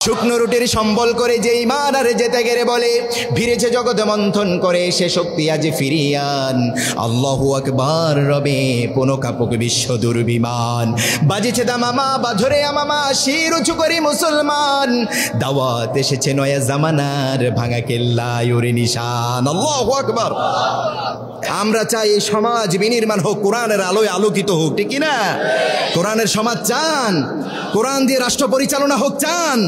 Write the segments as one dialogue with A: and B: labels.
A: শুকনো রুটির সম্বল করে যে ইমান আর যেতে গেলে বলে ভিড়েছে জগৎ মন্থন করে সে শক্তি আজ ফিরিয়ান। আল্লাহু আকবার রবে পুনকাপুক বিশ্ব দুর্বিমান। বাজেছে দামামা বাধরে আমামা শির উঁচু করি মুসলমান। দাওয়াত এসেছে নয়া জামানার ভাঙা কেল্লায় ওরে নিশান। আল্লাহু আকবার। আমরা চাই এই সমাজ বিনির্মাণ হোক, কোরআনের আলোয় আলোকিত হোক, ঠিক কিনা? কোরআনের সমাজ চান? কোরআন দিয়ে রাষ্ট্র পরিচালনা হোক চান?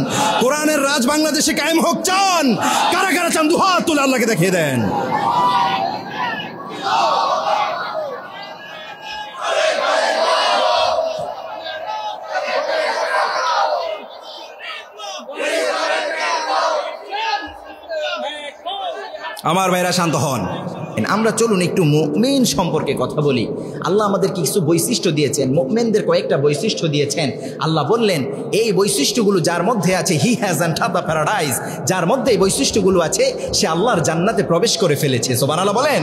A: কোরআনের রাজ বাংলাদেশে কায়েম হোক চান? কারা কারা চান দুহাত তুলে আল্লাহকে দেখিয়ে দেন। আমার ভাইরা শান্ত হন। আমরা চলুন একটু মুমিন সম্পর্কে কথা বলি। আল্লাহ আমাদেরকে কিছু বৈশিষ্ট্য দিয়েছেন, মুমিনদের কয়েকটা বৈশিষ্ট্য দিয়েছেন। আল্লাহ বললেন এই বৈশিষ্ট্যগুলো যার মধ্যে আছে he has entered the paradise, যার মধ্যে এই বৈশিষ্ট্যগুলো আছে সে আল্লাহর জান্নাতে প্রবেশ করে ফেলেছে। সুবহানাল্লাহ বলেন।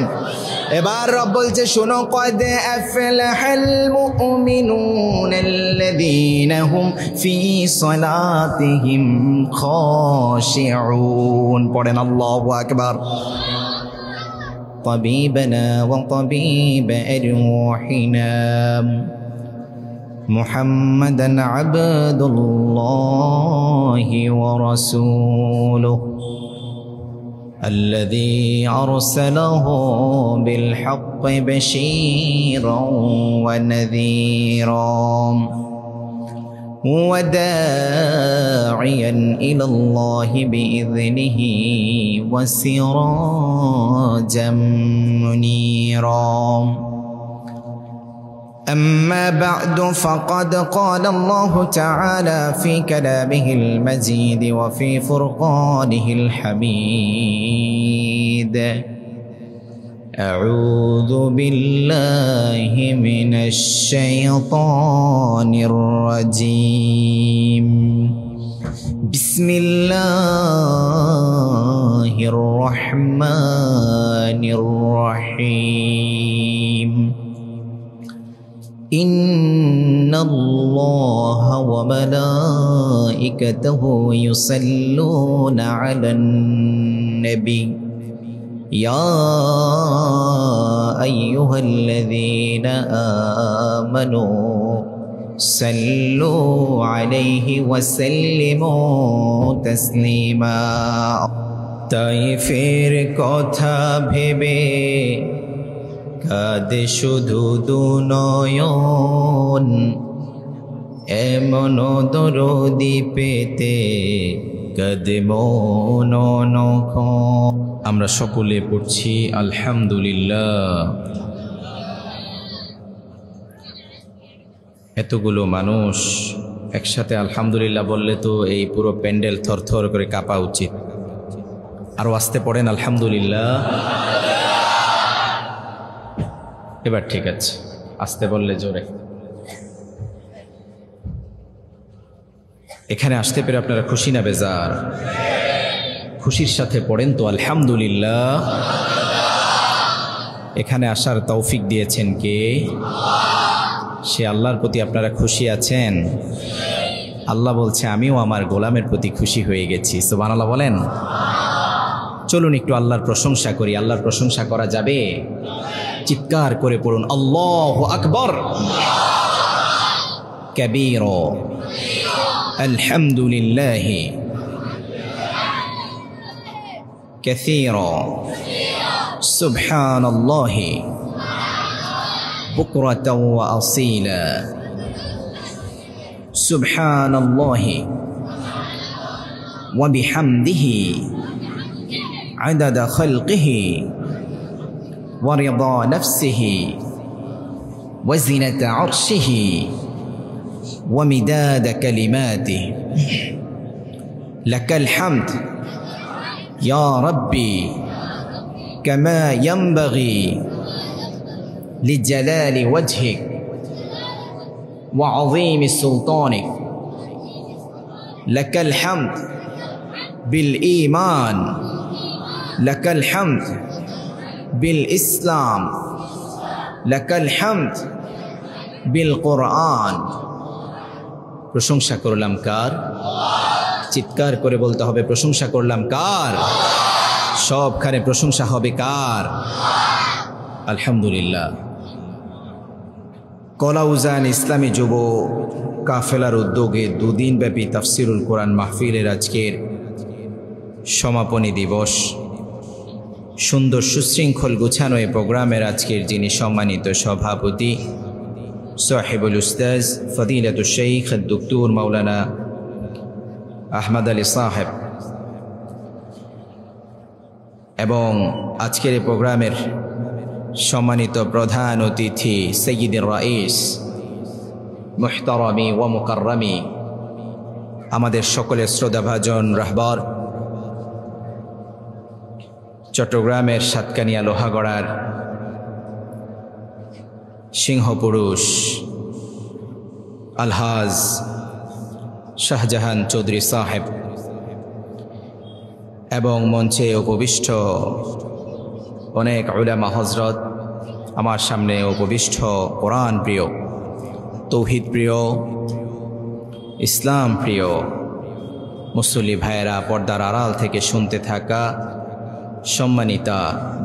A: এবার রব বলছে শোনো, কদ আফলাহাল মুমিনুনাল্লাযীনা হুম ফি সালাতিহিম খাশিউন। পড়েন আল্লাহু আকবার। طبيبنا وطبيب أرواحنا محمدا عبد الله ورسوله الذي أرسله بالحق بشيرا ونذيرا وداعيا إلى الله بإذنه وسراجا منيرا أما بعد فقد قال الله تعالى في كلامه المجيد وفي فرقانه الحميد أعوذ بالله من الشيطان الرجيم بسم الله الرحمن الرحيم إن الله وملائكته يصلون على النبي يا أيها الذين آمنوا صلوا عليه وسلموا تسليما তাইফের কথা ভেবে কাঁদে শুধু দুনয়ন, এমন দরদি পেতে কাঁদে মন নখন। আমরা সকলে পড়ছি আলহামদুলিল্লাহ। এতগুলো মানুষ একসাথে আলহামদুলিল্লাহ বললে তো এই পুরো প্যান্ডেল থরথর করে কাঁপা উচিত। আরো আস্তে পড়েন আলহামদুলিল্লাহ। এবার ঠিক আছে, আস্তে বললে জোরে। এখানে আসতে পেরে আপনারা খুশি না বেজার? খুশির সাথে পড়েন তো আলহামদুলিল্লাহ। এখানে আসার তৌফিক দিয়েছেন কে? সে আল্লাহর প্রতি আপনারা খুশি আছেন? আল্লাহ বলছে আমিও আমার গোলামের প্রতি খুশি হয়ে গেছি। সুবহানাল্লাহ বলেন। চলুন একটু আল্লাহর প্রশংসা করি। আল্লাহর প্রশংসা করা যাবে? চিৎকার করে পড়ুন আল্লাহু আকবার কাবীরা আলহামদুলিল্লাহ কাসীরা সুবহানাল্লাহ বুকরাতাও ওয়া আসীলা সুবহানাল্লাহ ওয়া বিহামদিহি আদাদা খালকিহি ورضا نفسه وزنة عرشه ومداد كلماته لك الحمد يا ربي كما ينبغي لجلال وجهك وعظيم سلطانك لك الحمد بالإيمان لك الحمد بالإسلام لك الحمد بالقرآن। প্রশংসা করলাম কার? চিৎকার করে বলতে হবে প্রশংসা করলাম কার? সবখানে প্রশংসা হবে কার? আলহামদুলিল্লাহ। কলাউজান ইসলামী যুব কাফেলার উদ্যোগে দুদিনব্যাপী তাফসিরুল কোরআন মাহফিলের আজকের সমাপনী দিবস। সুন্দর সুশৃঙ্খল গুছানো এই প্রোগ্রামের আজকের যিনি সম্মানিত সভাপতি সাহেবুল উস্তাজ ফদিলাতুশ শাইখ দুক্তুর মাওলানা আহমদ আলী সাহেব, এবং আজকের এই প্রোগ্রামের সম্মানিত প্রধান অতিথি সৈয়দুর রাইস মুহতারামি ওয়া মুকাররামি, আমাদের সকলের শ্রদ্ধাভাজন রাহবার, চট্টগ্রামের সাতকানিয়া লোহাগড়ার সিংহপুরুষ আলহাজ শাহজাহান চৌধুরী সাহেব, এবং মঞ্চে উপবিষ্ট অনেক উলামা হজরত, আমার সামনে উপবিষ্ট কোরআন প্রিয়, তৌহিদ প্রিয়, ইসলাম প্রিয় মুসল্লি ভাইয়েরা, পর্দার আড়াল থেকে শুনতে থাকা সম্মানিতা,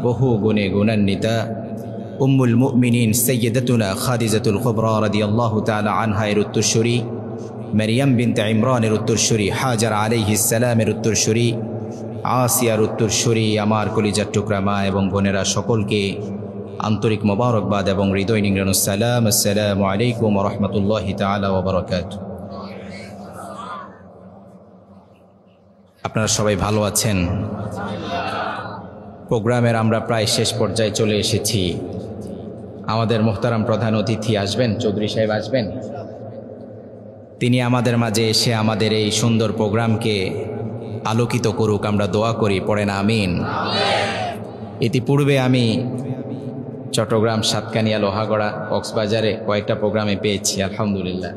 A: বহু গুণে গুণান্বিতা উম্মুল মুমিনিন সাইয়্যিদাতুনা খাদিজাতুল কুবরা রাদিয়াল্লাহু তাআলা আনহা এর উত্তরসূরি, মারিয়াম বিনতে ইমরানের উত্তরসূরি, হাজার আলাইহিস সালামের উত্তরসূরি, আসিয়ার উত্তরসূরি, আমার কলিজার টুকরা মা এবং বোনেরা, সকলকে আন্তরিক মোবারকবাদ এবং হৃদয় নিংড়ানো সালাম। আসসালামু আলাইকুম ওয়া রাহমাতুল্লাহি তাআলা ওয়া বারাকাতুহু। আপনারা সবাই ভালো আছেন? প্রোগ্রামের আমরা প্রায় শেষ পর্যায়ে চলে এসেছি। আমাদের মুহতারাম প্রধান অতিথি আসবেন, চৌধুরী সাহেব আসবেন। তিনি আমাদের মাঝে এসে আমাদের এই সুন্দর প্রোগ্রামকে আলোকিত করুক, আমরা দোয়া করি, পড়েন আমিন। ইতিপূর্বে আমি চট্টগ্রাম, সাতকানিয়া, লোহাগড়া, কক্সবাজারে কয়েকটা প্রোগ্রামে পেয়েছি। আলহামদুলিল্লাহ,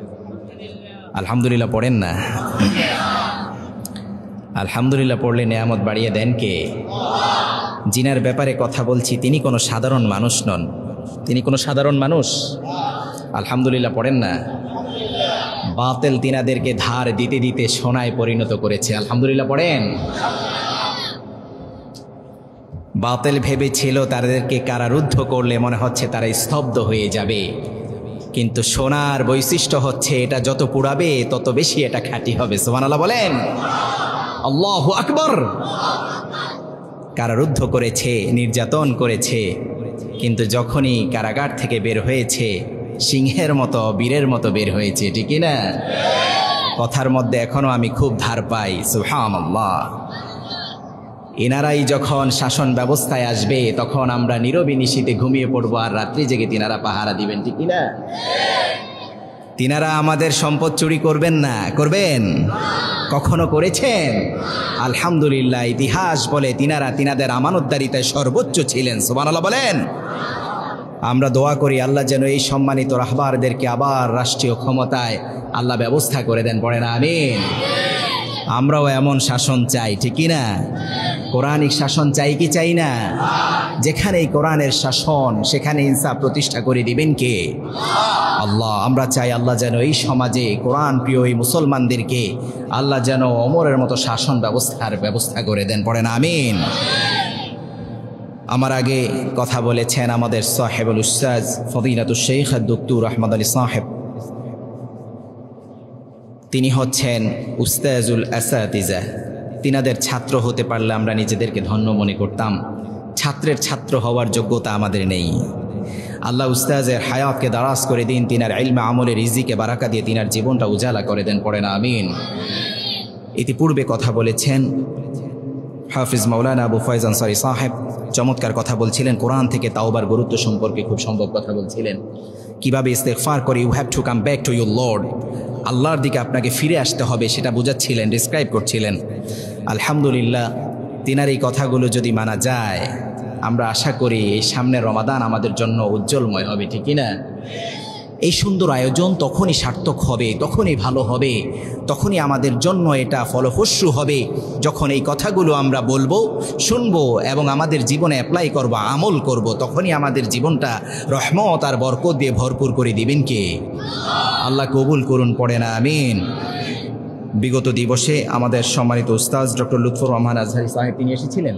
A: আলহামদুলিল্লাহ পড়েন না? আলহামদুলিল্লাহ পড়লে নেয়ামত বাড়িয়ে দেন কে? জিনার ব্যাপারে কথা বলছি, তিনি কোনো সাধারণ মানুষ নন। তিনি কোনো সাধারণ মানুষ। আলহামদুলিল্লাহ পড়েন না? বাতিল তিনাদেরকে ধার দিতে দিতে সোনায় পরিণত করেছে। আলহামদুলিল্লাহ পড়েন। বাতিল ভেবেছিল তাদেরকে কারারুদ্ধ করলে মনে হচ্ছে তারা স্তব্ধ হয়ে যাবে, কিন্তু সোনার বৈশিষ্ট্য হচ্ছে এটা যত পুড়াবে তত বেশি এটা খাঁটি হবে। সুবহানাল্লাহ বলেন, আল্লাহু আকবার। কারারুদ্ধ করেছে, নির্যাতন করেছে, কিন্তু যখনই কারাগার থেকে বের হয়েছে সিংহের মতো, বীরের মতো বের হয়েছে, ঠিক না? কথার মধ্যে এখনো আমি খুব ধার পাই। সুবহানাল্লাহ। এনারাই যখন শাসন ব্যবস্থায় আসবে তখন আমরা নীরবে নিশীতে ঘুমিয়ে পড়বো, আর রাত্রি জেগে তিনারা পাহারা দিবেন, ঠিক না? তিনারা আমাদের সম্পদ চুরি করবেন না? করবেন? কখনো করেছেন? আলহামদুলিল্লাহ, ইতিহাস বলে তিনারা তিনাদের আমানতদারিতায় সর্বোচ্চ ছিলেন। সুবহানাল্লাহ বলেন। আমরা দোয়া করি আল্লাহ যেন এই সম্মানিত রাহবারদেরকে আবার রাষ্ট্রীয় ক্ষমতায় আল্লাহ ব্যবস্থা করে দেন, পড়েন আমিন। আমরাও এমন শাসন চাই, ঠিক না? কোরআনিক শাসন চাই কি চাই না? যেখানে কোরআনের শাসন সেখানে ইনসাফ প্রতিষ্ঠা করে দিবেন কে? আল্লাহ। আমরা চাই আল্লাহ যেন এই সমাজে কোরআন প্রিয় এই মুসলমানদেরকে আল্লাহ যেন ওমরের মতো শাসন ব্যবস্থা করে দেন, পড়েন আমিন। আমার আগে কথা বলেছেন আমাদের সাহেবুল উস্তাজ ফদিলাতুশ শাইখ দুক্তুর আহমদ আলী সাহেব। তিনি হচ্ছেন উস্তাজুল আসাতিজা। তিনাদের ছাত্র হতে পারলে আমরা নিজেদেরকে ধন্য মনে করতাম। ছাত্রের ছাত্র হওয়ার যোগ্যতা আমাদের নেই। আল্লাহ উস্তাজের হায়াতকে দারাজ করে দিন, তিনার ইলমে আমলের রিজিকে বারাকা দিয়ে তিনার জীবনটা উজালা করে দেন, পড়েন আমিন। ইতিপূর্বে কথা বলেছেন হাফিজ মাওলানা আবু ফয়েজ আনসারী সাহেব, চমৎকার কথা বলছিলেন। কোরআন থেকে তাওবার গুরুত্ব সম্পর্কে খুব সম্ভব কথা বলছিলেন। কিভাবে ইস্তেগফার করে you have to come back to your lord, আল্লাহর দিকে আপনাকে ফিরে আসতে হবে, সেটা বোঝাচ্ছিলেন, ডিসক্রাইব করছিলেন। আলহামদুলিল্লাহ, তিনার এই কথাগুলো যদি মানা যায় আমরা আশা করি এই সামনের রমাদান আমাদের জন্য উজ্জ্বলময় হবে, ঠিক না? এই সুন্দর আয়োজন তখনই সার্থক হবে, তখনই ভালো হবে, তখনই আমাদের জন্য এটা ফলপ্রসূ হবে যখন এই কথাগুলো আমরা বলবো, শুনবো এবং আমাদের জীবনে অ্যাপ্লাই করব, আমল করব। তখনই আমাদের জীবনটা রহমত আর বরকত দিয়ে ভরপুর করে দিবেন কে? আল্লাহ কবুল করুন, পড়ে না আমিন। বিগত দিবসে আমাদের সম্মানিত উস্তাজ ডক্টর লুৎফর রহমান আজহারি সাহেব তিনি এসেছিলেন।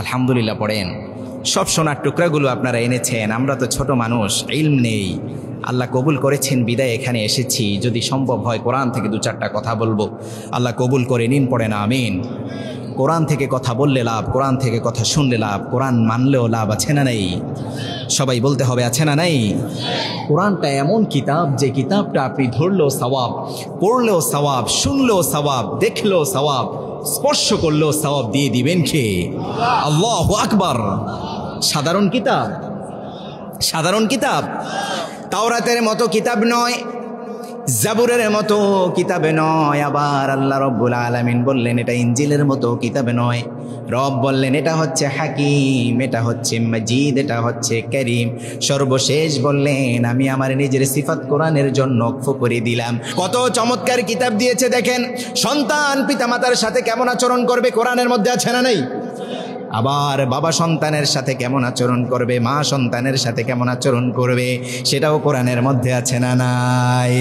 A: আলহামদুলিল্লাহ পড়েন। সব সোনার টুকরাগুলো আপনারা এনেছেন। আমরা তো ছোট মানুষ, ইলম নেই। আল্লাহ কবুল করেছেন বিদায় এখানে এসেছি। যদি সম্ভব হয় কোরআন থেকে 2-4টা কথা বলবো। আল্লাহ কবুল করে নিন, পড়েন আমিন। কোরআন থেকে কথা বললে লাভ, কোরআন থেকে কথা শুনলে লাভ, কোরআন মানলেও লাভ, আছে না নেই? সবাই বলতে হবে, আছে না নাই? কোরআনটা এমন কিতাব যে কিতাবটা আপনি ধরলেও সওয়াব, পড়লেও সওয়াব, শুনলেও সওয়াব, দেখলেও সওয়াব, স্পর্শ করলেও সওয়াব দিয়ে দিবেন কে? আল্লাহু আকবার। সাধারণ কিতাব, সাধারণ কিতাব। তাওরাতের মতো কিতাব নয়, জাবুরের মতো কিতাবে নয়। আবার আল্লাহ রব্বুল আলামিন বললেন এটা ইনজিলের মতো কিতাবে নয়। রব বললেন এটা হচ্ছে হাকিম, এটা হচ্ছে মাজিদ, এটা হচ্ছে করিম। সর্বশেষ বললেন আমি আমার নিজের সিফাত কোরআনের জন্য ওয়াকফ করে দিলাম। কত চমৎকার কিতাব দিয়েছে দেখেন। সন্তান পিতামাতার সাথে কেমন আচরণ করবে কোরআনের মধ্যে আছে না নাই? আবার বাবা সন্তানের সাথে কেমন আচরণ করবে, মা সন্তানের সাথে কেমন আচরণ করবে, সেটাও কোরআনের মধ্যে আছে না নাই?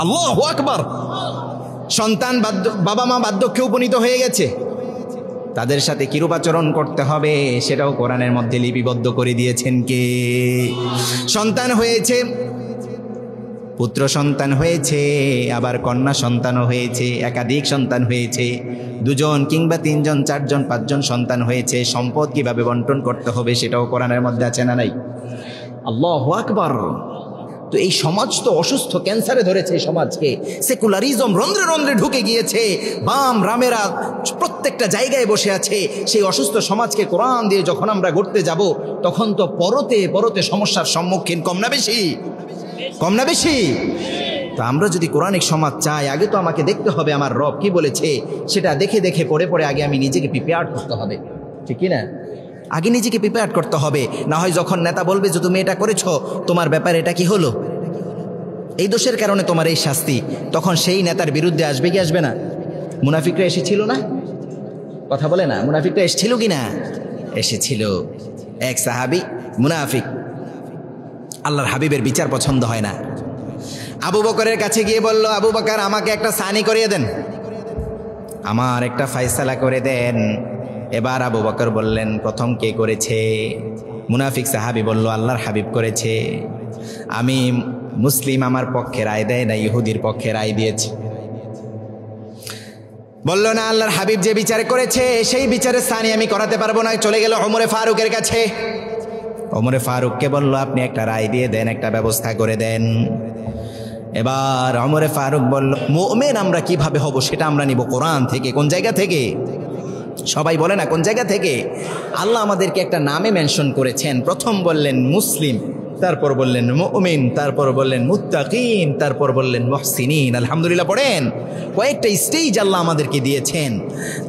A: আল্লাহু আকবার। সন্তান বাবা মা বার্ধক্যে উপনীত হয়ে গেছে, তাদের সাথে কিরূপ আচরণ করতে হবে সেটাও কোরআনের মধ্যে লিপিবদ্ধ করে দিয়েছেন কে? সন্তান হয়েছে, পুত্র সন্তান হয়েছে, আবার কন্যা সন্তানও হয়েছে, একাধিক সন্তান হয়েছে, 2জন কিংবা 3জন 4জন 5জন সন্তান হয়েছে, সম্পদ কিভাবে বন্টন করতে হবে সেটাও কোরআনের মধ্যে আছে না নাই? আল্লাহু আকবার। তো এই সমাজ তো অসুস্থ, ক্যান্সারে ধরেছে এই সমাজকে। সেকুলারিজম রন্ধ্রে রন্ধ্রে ঢুকে গিয়েছে, বাম রামেরা প্রত্যেকটা জায়গায় বসে আছে। সেই অসুস্থ সমাজকে কোরআন দিয়ে যখন আমরা গড়তে যাব, তখন তো পরতে পরতে সমস্যার সম্মুখীন, কম না বেশি? কম না বেশি? তো আমরা যদি কোরআনিক সমাজ চাই, আগে তো আমাকে দেখতে হবে আমার রব কি বলেছে, সেটা দেখে দেখে পড়ে পড়ে আগে আমি নিজেকে প্রিপেয়ার করতে হবে, ঠিক কি না? আগে নিজেকে প্রিপেয়ার করতে হবে। না হয় যখন নেতা বলবে যে তুমি এটা করেছো, তোমার ব্যাপারে এটা কি হলো, এই দোষের কারণে তোমার এই শাস্তি, তখন সেই নেতার বিরুদ্ধে আসবে কি আসবে না? মুনাফিকরা এসেছিল না? কথা বলে না, মুনাফিকরা এসেছিল কি না? এসেছিল। এক সাহাবী মুনাফিক, আল্লাহর হাবিবের বিচার পছন্দ হয় না। আবু বকরের কাছে গিয়ে বলল, আবু বকর আমাকে একটা সানি করিয়ে দেন, আমার একটা ফয়সালা করে দেন। এবার আবু বকর বললেন প্রথম কে করেছে? মুনাফিক সাহাবী বলল আল্লাহর হাবিব করেছে। আমি মুসলিম, আমার পক্ষে রায় দেয় না, ইহুদির পক্ষে রায় দিয়েছে। বলল না, আল্লাহর হাবিব যে বিচার করেছে সেই বিচারের সানি আমি করাতে পারবো না। চলে গেল ওমরে ফারুকের কাছে। ওমরে ফারুককে বলল আপনি একটা রায় দিয়ে দেন, একটা ব্যবস্থা করে দেন। এবার ওমরে ফারুক বলল মুমিন আমরা কিভাবে হব সেটা আমরা নিব কোরআন থেকে। কোন জায়গা থেকে? সবাই বলে না কোন জায়গা থেকে? আল্লাহ আমাদেরকে একটা নামে মেনশন করেছেন। প্রথম বললেন মুসলিম, তারপর বললেন মুমিন, তারপর বললেন মুত্তাকিন, তারপর বললেন মুহসিনিন। আলহামদুলিল্লাহ পড়েন। কয়েকটা স্টেজ আল্লাহ আমাদেরকে দিয়েছেন।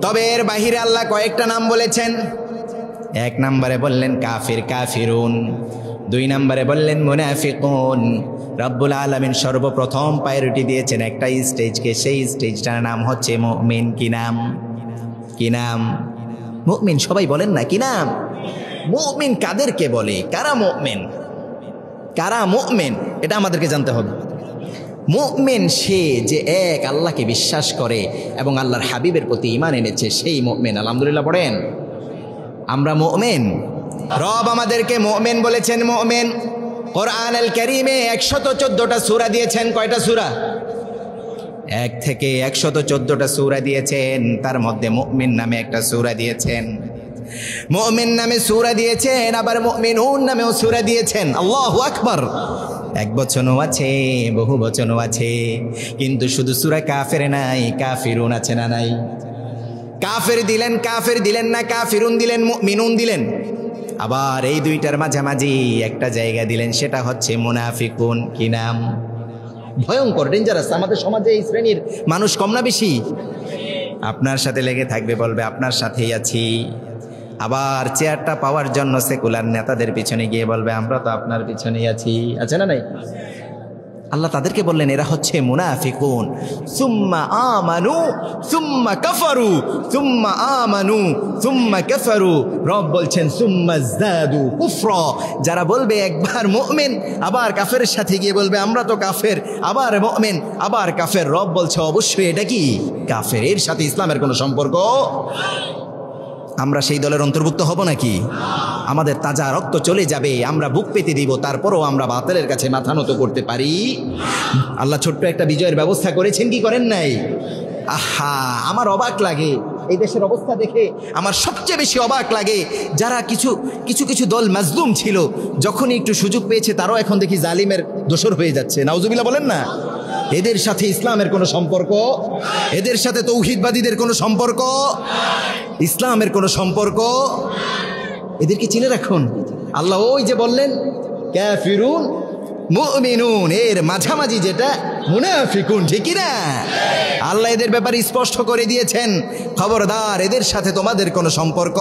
A: তবে এর বাহিরে আল্লাহ কয়েকটা নাম বলেছেন। 1 নম্বরে বললেন কাফির, কাফিরুন। 2 নম্বরে বললেন মুনাফিকুন। রব্বুল আলামিন সর্বপ্রথম প্রায়োরিটি দিয়েছেন একটা স্টেজকে, সেই স্টেজটার নাম হচ্ছে মুমিন। কি নাম? কি নাম? মুমিন। সবাই বলেন না কি নাম? মুমিন কাদেরকে বলে? কারা মুমিন? কারা মুমিন এটা আমাদেরকে জানতে হবে। মুমিন সে যে এক আল্লাহকে বিশ্বাস করে এবং আল্লাহর হাবিবের প্রতি ঈমান এনেছে, সেই মুমিন। আলহামদুলিল্লাহ পড়েন। আমরা মুমিন, রব আমাদেরকে মুমিন বলেছেন। মুমিন কোরআনুল কারীমে 114টা সূরা দিয়েছেন। কয়টা সূরা? 1 থেকে 114টা সূরা দিয়েছেন। তার মধ্যে মুমিন নামে একটা সূরা দিয়েছেন। মুমিন নামে সূরা দিয়েছেন, আবার মুমিনুন নামেও সূরা দিয়েছেন। আল্লাহু আকবার। এক বচনও আছে, বহু বচনও আছে, কিন্তু শুধু সূরা কাফের নাই, কাফিরুন আছে না নাই? কাফের দিলেন, কাফের দিলেন না, কাফিরুন দিলেন, মুমিনুন দিলেন। আবার এই দুইটার মাঝামাঝি একটা জায়গা দিলেন, সেটা হচ্ছে মুনাফিকুন। কি নাম? ভয়ঙ্কর, ডেঞ্জারাস। আমাদের সমাজে এই শ্রেণীর মানুষ কম না বেশি? আপনার সাথে লেগে থাকবে, বলবে আপনার সাথেই আছি। আবার চেয়ারটা পাওয়ার জন্য সেকুলার নেতাদের পিছনে গিয়ে বলবে আমরা তো আপনার পিছনেই আছি। আছে না নাই? আল্লাহ তাদেরকে বললেন এরা হচ্ছে মুনাফিকুন। সুম্মা আমানু সুম্মা কাফারু সুম্মা আমানু সুম্মা কাফারু। রব বলছেন সুম্মা যাদু কুফরা। যারা বলবে একবার মুমিন আবার কাফেরের সাথে গিয়ে বলবে আমরা তো কাফের, আবার মুমিন আবার কাফের। রব বলছে অবশ্যই এটা কি কাফের, এর সাথে ইসলামের কোনো সম্পর্ক। আমরা সেই দলের অন্তর্ভুক্ত হব নাকি? আমাদের তাজা রক্ত চলে যাবে, আমরা বুক পেতে দিব, তারপরও আমরা বাতিলের কাছে মাথা নত করতে পারি? আল্লাহ ছোট্ট একটা বিজয়ের ব্যবস্থা করেছেন কি করেন নাই? আহা, আমার অবাক লাগে এই দেশের অবস্থা দেখে, আমার সবচেয়ে বেশি অবাক লাগে যারা কিছু কিছু কিছু দল মাজলুম ছিল, যখনই একটু সুযোগ পেয়েছে তারাও এখন দেখি জালিমের দোসর হয়ে যাচ্ছে। নাউজুবিল্লাহ বলেন না। এদের সাথে ইসলামের কোনো সম্পর্ক, এদের সাথে তৌহিদবাদীদের কোনো সম্পর্ক, ইসলামের কোনো সম্পর্ক, এদেরকে চিনে রাখুন। আল্লাহ ওই যে বললেন কাফিরুন মুমিনুন, এর মাঝামাঝি যেটা মুনাফিকুন, ঠিক না? আল্লাহ এদের ব্যাপারে স্পষ্ট করে দিয়েছেন খবরদার এদের সাথে তোমাদের কোনো সম্পর্ক।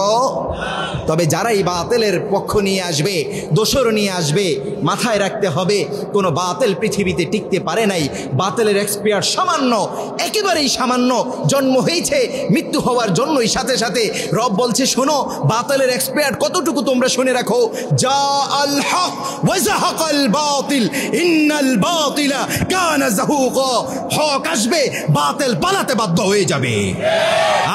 A: তবে যারাই বাতিলের পক্ষ নিয়ে আসবে, দোসর নিয়ে আসবে, মাথায় রাখতে হবে কোনো বাতিল পৃথিবীতে টিকতে পারে নাই। বাতিলের এক্সপায়ার সামান্য, একেবারেই সামান্য। জন্ম হয়েছে, মৃত্যু হওয়ার জন্যই সাথে সাথে রব বলছে শোনো বাতিলের এক্সপায়ার কতটুকু তোমরা শুনে রাখো। যা আল হক ওয়া যাহাকাল বাতিল ইন্নাল বাতিলা কানা যাহুকা। হক আসবে, বাতিল পালাতে বাধ্য হয়ে যাবে।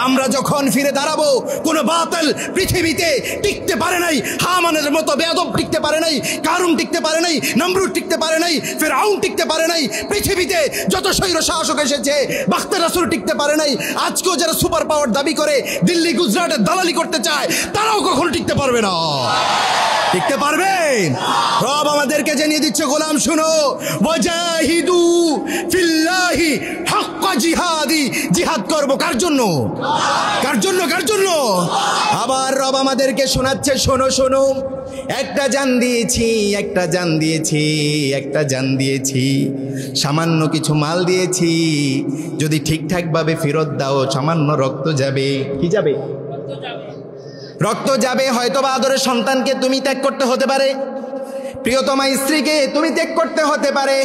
A: আমরা যখন ফিরে দাঁড়াবো কোনো বাতিল পৃথিবীতে টিকতে পারে নাই। হামানের মতো বেয়াদব টিকতে পারে নাই, কারুন টিকতে পারে নাই, নমরুদ টিকতে পারে নাই, ফিরআউন টিকতে পারে নাই। পৃথিবীতে যত স্বৈর শাসক এসেছে, বাখতার রাসূল টিকতে পারে নাই। আজকেও যারা সুপার পাওয়ার দাবি করে দিল্লি গুজরাটের দালালি করতে চায়, তারাও কখনো টিকতে পারবে না। টিকতে পারবেন? রব আমাদেরকে জানিয়ে দিচ্ছে গোলাম শুনো, ওয়াজাহিদু ফিল্লাহি হাক্কা জিহাদি। জিহাদ করব কার জন্য? কার জন্য? কার জন্য? আবার রব আমাদেরকে শোনাচ্ছে শোনো শোনো, একটা জান দিয়েছি, একটা জান দিয়েছি, একটা জান দিয়েছি, সামান্য কিছু মাল দিয়েছি, যদি ঠিকঠাকভাবে ফেরত দাও সামান্য রক্ত যাবে। কি যাবে? রক্ত যাবে। হয়তো বা আদরের সন্তানকে তুমি ত্যাগ করতে হতে পারে, প্রিয়তমা স্ত্রীকে তুমি ত্যাগ করতে হতে পারে,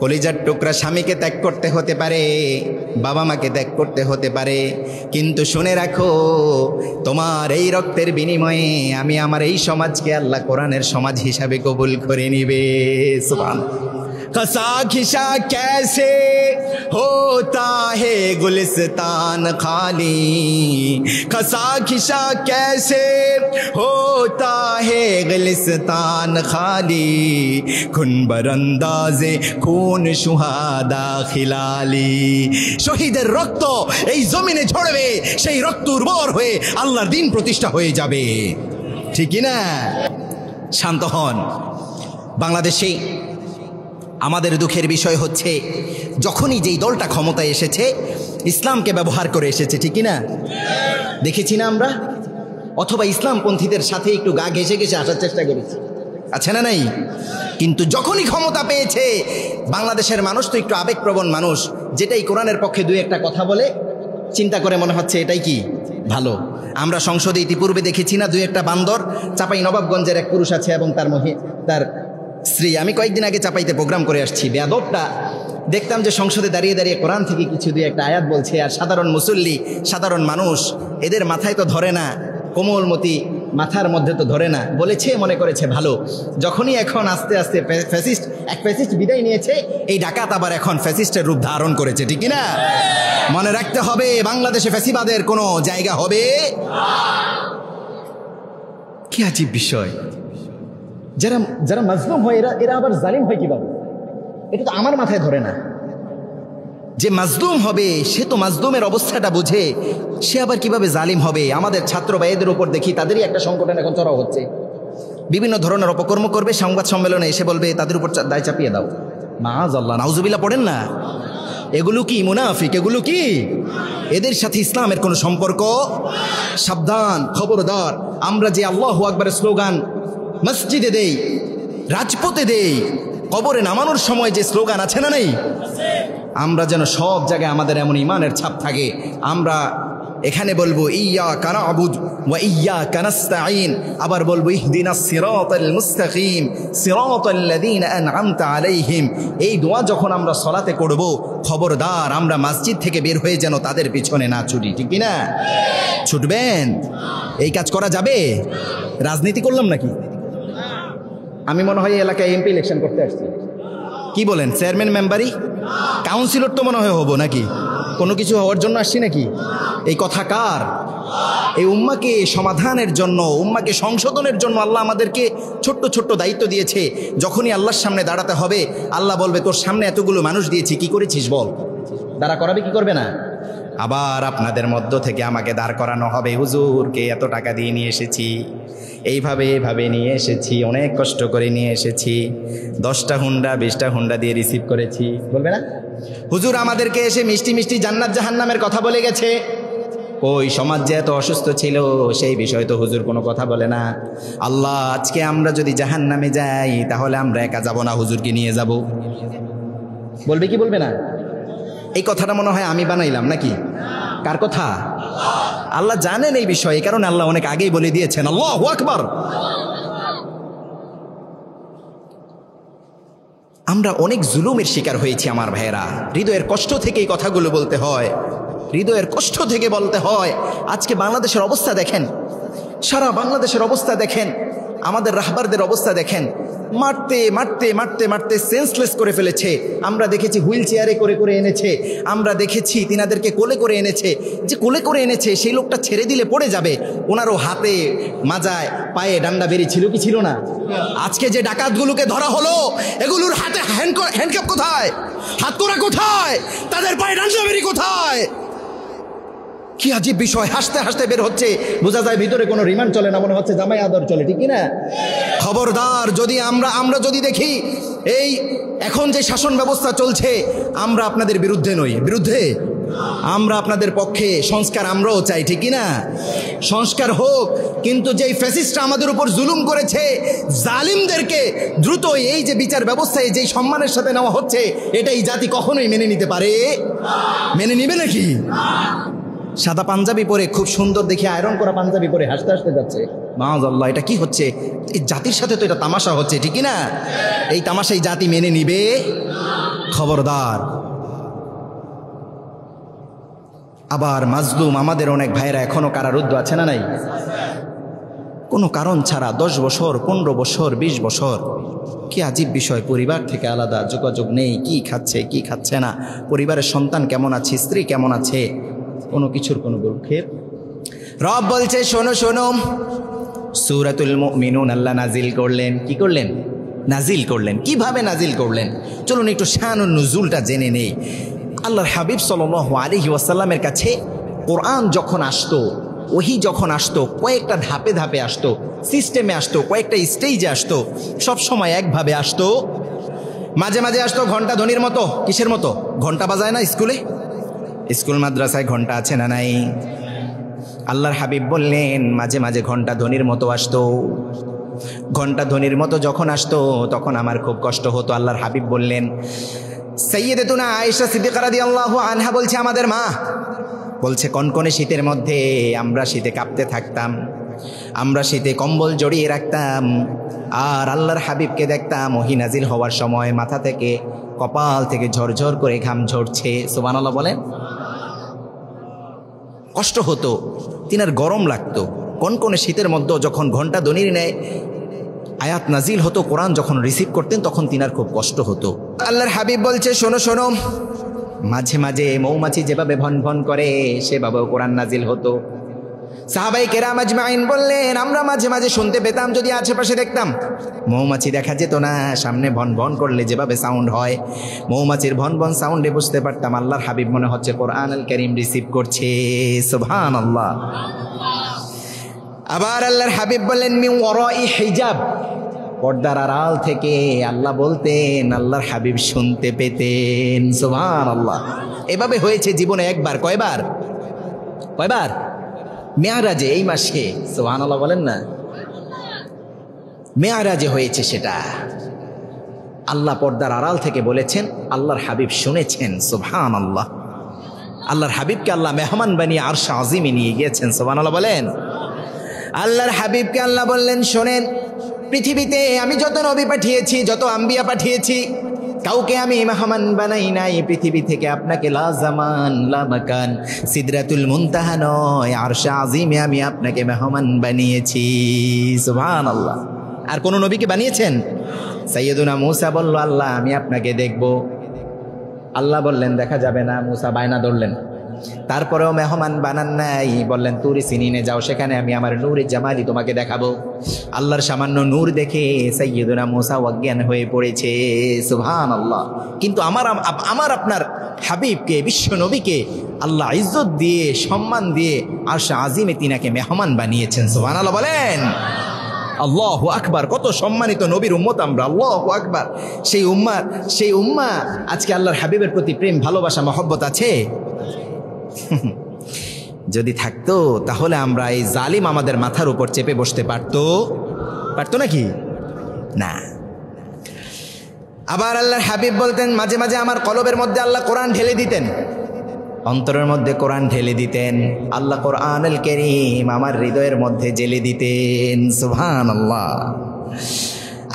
A: কলিজার টুকরা স্বামীকে ত্যাগ করতে হতে পারে, বাবা মাকে ত্যাগ করতে হতে পারে। কিন্তু শুনে রাখো তোমার এই রক্তের বিনিময়ে আমি আমার এই সমাজকে আল্লাহ কোরআনের সমাজ হিসাবে কবুল করে নিবে। সুবহানাল্লাহ। खसा खिशा कैसे होता है गुलिस्तान खाली, खसा खिशा कैसे होता है गुलिस्तान खाली, खुन बरंदाजे खून शुहादा खिलाली। শহীদের রক্ত এই জমিনে ঝরবে, সেই রক্ত উর্বর হয়ে আল্লাহর দ্বীন প্রতিষ্ঠা হয়ে যাবে, ঠিক না? শান্ত হন। বাংলাদেশে আমাদের দুঃখের বিষয় হচ্ছে যখনই যেই দলটা ক্ষমতায় এসেছে ইসলামকে ব্যবহার করে এসেছে, ঠিক না? দেখেছি না আমরা? অথবা ইসলামপন্থীদের সাথে একটু গা ঘেঁষে ঘেঁষে আসার চেষ্টা করেছি, আছে না নাই? কিন্তু যখনই ক্ষমতা পেয়েছে বাংলাদেশের মানুষ তো একটু আবেগপ্রবণ মানুষ, যেটাই কোরআনের পক্ষে দুই একটা কথা বলে চিন্তা করে মনে হচ্ছে এটাই কি ভালো। আমরা সংসদে ইতিপূর্বে দেখেছি না দুই একটা বান্দর, চাপাই নবাবগঞ্জের এক পুরুষ আছে এবং তার স্ত্রী। আমি কয়েকদিন আগে চাপাইতে প্রোগ্রাম করে আসছি। বেয়াদবটা দেখতাম যে সংসদে দাঁড়িয়ে দাঁড়িয়ে কোরআন থেকে কিছু দুই একটা আয়াত বলছে, আর সাধারণ মুসল্লি, সাধারণ মানুষ, এদের মাথায় তো ধরে না, কোমলমতি মাথার মধ্যে তো ধরে না, বলেছে মনে করেছে ভালো। যখনই এখন আস্তে আস্তে এক ফ্যাসিস্ট বিদায় নিয়েছে, এই ডাকাত আবার এখন ফ্যাসিস্টের রূপ ধারণ করেছে, ঠিক না? মনে রাখতে হবে বাংলাদেশে ফ্যাসিবাদের কোনো জায়গা হবে। কি আজীব বিষয়, যারা যারা মাজলুম হয় এরা আবার জালিম হয় কিভাবে? এটা তো আমার মাথায় ধরে না। যে মাজলুম হবে সে তো মাজলুমের অবস্থাটা বুঝে, সে আবার কিভাবে জালিম হবে? আমাদের ছাত্র ভাইদের উপর দেখি তাদেরই একটা সংকটন এখন চড়াও হচ্ছে, বিভিন্ন ধরনের অপকর্ম করবে, সংবাদ সম্মেলনে এসে বলবে তাদের উপর দায় চাপিয়ে দাও। মাআযাল্লাহ, নাউজুবিল্লাহ পড়েন না। এগুলো কি মুনাফিক? এগুলো কি? এদের সাথে ইসলামের কোনো সম্পর্ক? সাবধান, খবরদার। আমরা যে আল্লাহু আকবারের স্লোগান মসজিদে দেই, রাজপথে দেই, কবরে নামানোর সময় যে স্লোগান আছে না নেই, আমরা যেন সব জায়গায় আমাদের এমন ইমানের ছাপ থাকে, আমরা এখানে বলবো ইয়্যাকা না'বুদু ওয়া ইয়্যাকা নাস্তাঈন, আবার বলবো ইহদিনাস সিরাতাল মুস্তাকিম সিরাতাল্লাযীনা আন'আমতা আলাইহিম। এই দোয়া যখন আমরা সালাতে করব, খবরদার আমরা মসজিদ থেকে বের হয়ে যেন তাদের পিছনে না ছুটি, ঠিক কি না? ছুটবেন? এই কাজ করা যাবে? রাজনীতি করলাম নাকি? আমি মনে হয় এই এলাকায় এমপি ইলেকশন করতে আসছি। কি বলেন? চেয়ারম্যান, মেম্বারই, কাউন্সিলর তো মনে হয় হবো নাকি? কোনো কিছু হওয়ার জন্য আসছি নাকি? এই কথা কার? এই উম্মাকে সমাধানের জন্য, উম্মাকে সংশোধনের জন্য আল্লাহ আমাদেরকে ছোট্ট ছোট্ট দায়িত্ব দিয়েছে। যখনই আল্লাহর সামনে দাঁড়াতে হবে, আল্লাহ বলবে তোর সামনে এতগুলো মানুষ দিয়েছি, কি করেছিস বল। দাঁড়া করাবে কি করবে না? আবার আপনাদের মধ্য থেকে আমাকে দাঁড় করানো হবে, হুজুরকে এত টাকা দিয়ে নিয়ে এসেছি, এইভাবে নিয়ে এসেছি, অনেক কষ্ট করে নিয়ে এসেছি, 10টা হুন্ডা 20টা হুন্ডা দিয়ে রিসিভ করেছি, বলবে না? হুজুর আমাদেরকে এসে মিষ্টি মিষ্টি জান্নাত জাহান্নামের কথা বলে গেছে। ওই সমাজ যে এত অসুস্থ ছিল সেই বিষয়ে তো হুজুর কোনো কথা বলে না। আল্লাহ, আজকে আমরা যদি জাহান্নামে যাই তাহলে আমরা একা যাব না, হুজুরকে নিয়ে যাব। বলবে কি বলবে না? এই কথাটা মনে হয় আমি বানাইলাম নাকি? কার কথা? আল্লাহ জানেন এই বিষয়ে, কারণ আল্লাহ অনেক আগেই বলে দিয়েছেন। আল্লাহু আকবার। আমরা অনেক জুলুমের শিকার হয়েছি আমার ভাইয়েরা, হৃদয়ের কষ্ট থেকে এই কথাগুলো বলতে হয়, হৃদয়ের কষ্ট থেকে বলতে হয়। আজকে বাংলাদেশের অবস্থা দেখেন, সারা বাংলাদেশের অবস্থা দেখেন, আমাদের রাহবারদের অবস্থা দেখেন, মারতে মারতে মারতে মারতে সেন্সলেস করে ফেলেছে। আমরা দেখেছি হুইল চেয়ারে করে করে এনেছে, আমরা দেখেছি তিনাদেরকে কোলে করে এনেছে। যে কোলে করে এনেছে সেই লোকটা ছেড়ে দিলে পড়ে যাবে, ওনারও হাতে মাজায় পায়ে ডান্ডা বেরিয়েছিল কি ছিল না? আজকে যে ডাকাতগুলোকে ধরা হলো, এগুলোর হাতে হ্যান্ডকাপ কোথায়? হাতকড়া কোথায়? তাদের পায়ে ডান্ডা বেরি কোথায়? কি আজীব বিষয়। হাসতে হাসতে বের হচ্ছে, বোঝা যায় ভিতরে কোনো রিমান্ড চলে না, মনে হচ্ছে জামাই আদর চলে, ঠিক না? খবরদার, যদি আমরা যদি দেখি এই এখন যে শাসন ব্যবস্থা চলছে, আমরা আপনাদের বিরুদ্ধে নই, বিরুদ্ধে আমরা আপনাদের পক্ষে। সংস্কার আমরাও চাই, ঠিক না? সংস্কার হোক, কিন্তু যেই ফ্যাসিস্টরা আমাদের উপর জুলুম করেছে, জালিমদেরকে দ্রুত এই যে বিচার ব্যবস্থায় যেই সম্মানের সাথে নেওয়া হচ্ছে, এটাই জাতি কখনোই মেনে নিতে পারে? মেনে নিবে নাকি? সাদা পাঞ্জাবি পরে, খুব সুন্দর দেখে আয়রন করা পাঞ্জাবি পরে হাসতে হাসতে যাচ্ছে, মাআযাল্লাহ, এটা কি হচ্ছে? এই জাতির সাথে তো এটা তামাশা হচ্ছে, ঠিক না? এই তামাশাই জাতি মেনে নিবে? খবরদার। আবার মাজলুম আমাদের অনেক ভাইরা এখনো কারারুদ্ধ আছে না নাই? কোনো কারণ ছাড়া 10 বছর 15 বছর 20 বছর। কি আজীব বিষয়, পরিবার থেকে আলাদা, যোগাযোগ নেই, কি খাচ্ছে কি খাচ্ছে না, পরিবারের সন্তান কেমন আছে, স্ত্রী কেমন আছে, কোনো কিছুর কোনো দুঃখের। রব বলছে শোনো শোনো, সূরাতুল মুমিনুন আল্লাহ নাজিল করলেন। কি করলেন? নাজিল করলেন। কিভাবে নাজিল করলেন? চলুন একটু শানুন নুজুলটা জেনে নেই। আল্লাহর হাবিব সাল্লাল্লাহু আলাইহি ওয়াসাল্লামের কাছে কোরআন যখন আসতো, ওহি যখন আসতো, কয়েকটা ধাপে ধাপে আসতো, সিস্টেমে আসতো, কয়েকটা স্টেজে আসতো, সব সময় একভাবে আসতো। মাঝে মাঝে আসতো ঘন্টা ধ্বনির মতো। কিসের মতো? ঘন্টা বাজায় না স্কুলে, স্কুল মাদ্রাসায় ঘন্টা আছে না নাই? আল্লাহর হাবিব বললেন মাঝে মাঝে ঘন্টা ধ্বনির মতো আসতো। ঘন্টা ধ্বনির মতো যখন আসতো তখন আমার খুব কষ্ট হতো। আল্লাহর হাবিব বললেন, সাইয়্যিদাতুনা আয়েশা সিদ্দিকা রাদিয়াল্লাহু আনহা বলছে, আমাদের মা বলছে, কনকনে শীতের মধ্যে আমরা শীতে কাঁপতে থাকতাম, আমরা শীতে কম্বল জড়িয়ে রাখতাম, আর আল্লাহর হাবিবকে দেখতাম ওহী নাজিল হওয়ার সময় মাথা থেকে কপাল থেকে ঝরঝর করে ঘাম ঝরছে। সুবহানাল্লাহ বলেন। কষ্ট হতো, তিনার গরম লাগতো। কনকনে শীতের মধ্যে যখন ঘন্টা ধ্বনির নেয় আয়াত নাজিল হতো, কোরআন যখন রিসিভ করতেন তখন তিনার খুব কষ্ট হতো। আল্লাহর হাবিব বলছে, শোনো শোনো, মাঝে মাঝে মৌমাছি যেভাবে ভন ভন করে সেভাবেও কোরআন নাজিল হতো। সাহাবায়ে কেরাম আজমাইন বললেন, আমরা মাঝে মাঝে শুনতে পেতাম, যদি আশেপাশে দেখতাম মৌমাছি দেখা যেত না, সামনে ভন ভন করলে যেভাবে সাউন্ড হয়, মৌমাছির ভন ভন সাউন্ডে বুঝতে পারতাম আল্লাহর হাবিব মনে হচ্ছে কোরআনুল কারীম রিসিভ করছে। সুবহানাল্লাহ। আবার আল্লাহর হাবিব বললেন, মিন ওয়ারাই হিজাব, পর্দার আড়াল থেকে আল্লাহ বলতেন, আল্লাহর হাবিব শুনতে পেতেন। সুবহানাল্লাহ। এভাবে হয়েছে জীবনে একবার। কয়বার? কয়বার? মেয়ারাজে, এই মাসে। সুবহানাল্লাহ বলেন না। মেয়ারাজে হয়েছে সেটা। আল্লাহ পর্দার আড়াল থেকে বলেছেন, আল্লাহর হাবিব শুনেছেন। সুবহানাল্লাহ। আল্লাহর হাবিবকে আল্লাহ মেহমান বানিয়ে আরশ আজিমে নিয়ে গিয়েছেন, সুবহানাল্লাহ বলেন। আল্লাহর হাবিবকে আল্লাহ বললেন, শোনেন, পৃথিবীতে আমি যত নবী পাঠিয়েছি, যত আম্বিয়া পাঠিয়েছি, কাউকে আমি মেহমান বানাই নাই পৃথিবী থেকে। আপনাকে লা জামান লা মাকান, সিদরাতুল মুনতাহা নয়, আরশে আজিমে আমি আপনাকে মেহমান বানিয়েছি, সুবহানাল্লাহ। আর কোন নবীকে বানিয়েছেন? সাইয়্যিদুনা মূসা বলল, আল্লাহ আমি আপনাকে দেখব। আল্লাহ বললেন দেখা যাবে না। মূসা বায়না ধরলেন, তারপরেও মেহমান বানান নাই। বললেন তুরি সিনিনে যাও, সেখানে আমি আমার নূরে জামালি তোমাকে দেখাবো। আল্লাহর সামান্য নূর দেখে সাইয়্যিদুনা মূসা অজ্ঞান হয়ে পড়েছে, সুবহানাল্লাহ। কিন্তু আমার আপনার হাবিবকে, বিশ্ব নবীকে আল্লাহ ইজ্জত দিয়ে, সম্মান দিয়ে আরশ আজিমে তিনাকে মেহমান বানিয়েছেন, সুবহানাল্লাহ বলেন। আল্লাহু আকবার। কত সম্মানিত নবীর উম্মত আমরা, আল্লাহু আকবার। সেই উম্মাহ আজকে আল্লাহর হাবিবের প্রতি প্রেম, ভালোবাসা, মহব্বত আছে? যদি থাকতো তাহলে আমরা এই জালিম আমাদের মাথার উপর চেপে বসতে পারতো নাকি? না। আবার আল্লাহর হাবিব বলতেন, মাঝে মাঝে আমার কলবের মধ্যে আল্লাহ কোরআন ঢেলে দিতেন, অন্তরের মধ্যে কোরআন ঢেলে দিতেন। আল্লাহ কোরআনুল কারীম আমার হৃদয়ের মধ্যে জেলে দিতেন, সুবহানাল্লাহ।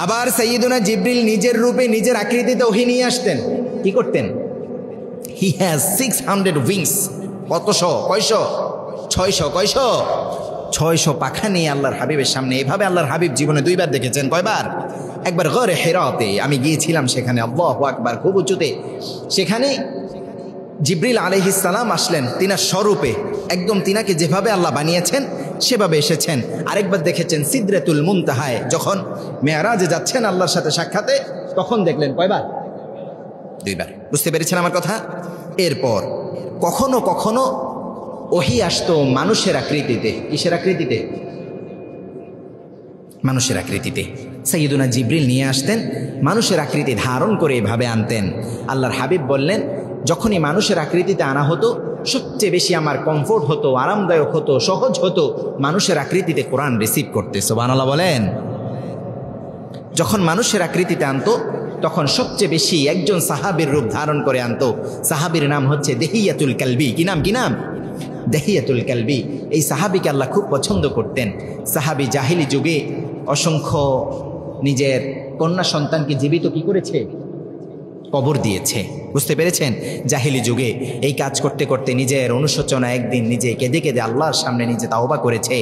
A: আবার সাইয়্যিদুনা জিবরিল নিজের রূপে, নিজের আকৃতিতে ওহী নিয়ে আসতেন। কি করতেন? He has 600 wings. কতশো? কয়শো? 600। কয়শো? 600 পাখা নিয়ে আল্লাহর হাবিবের সামনে। এভাবে আল্লাহর হাবিব জীবনে 2বার দেখেছেন। কয়বার? একবার গরে হিরাতে আমি গিয়েছিলাম, সেখানে আল্লাহু আকবার, খুব উঁচুতে। সেখানে জিবরিল আলাইহিস সালাম আসলেন তিনার স্বরূপে, একদম তিনাকে যেভাবে আল্লাহ বানিয়েছেন সেভাবে এসেছেন। আরেকবার দেখেছেন সিদরাতুল মুনতাহায়, যখন মেরাজে যাচ্ছেন আল্লাহর সাথে সাক্ষাতে, তখন দেখলেন। কয়বার? 2বার। বুঝতে পেরেছেন আমার কথা? এরপর কখনো কখনো ওহী আসতো মানুষের আকৃতিতে। কিসের আকৃতিতে? মানুষের আকৃতিতে। সাইয়্যিদুনা জিবরিল নিয়ে আসতেন, মানুষের আকৃতি ধারণ করে এভাবে আনতেন। আল্লাহর হাবিব বললেন, যখনই মানুষের আকৃতিতে আনা হতো সবচেয়ে বেশি আমার কমফোর্ট হতো, আরামদায়ক হতো, সহজ হতো মানুষের আকৃতিতে কোরআন রিসিভ করতে, সুবহানাল্লাহ বলেন। যখন মানুষের আকৃতিতে আনতো তখন সবচেয়ে বেশি একজন সাহাবীর রূপ ধারণ করে আনতো। সাহাবীর নাম হচ্ছে দিহিয়াতুল কালবি। কি নাম? কি নাম? দিহিয়াতুল কালবি। এই সাহাবীকে আল্লাহ খুব পছন্দ করতেন। সাহাবী জাহিলি যুগে অসংখ্য নিজের কন্যা সন্তানকে জীবিত কি করেছে? কবর দিয়েছে। বুঝতে পেরেছেন? জাহিলি যুগে এই কাজ করতে করতে নিজের অনুশোচনা, একদিন নিজে কেঁদে কেঁদে আল্লাহর সামনে নিজে তাওবা করেছে।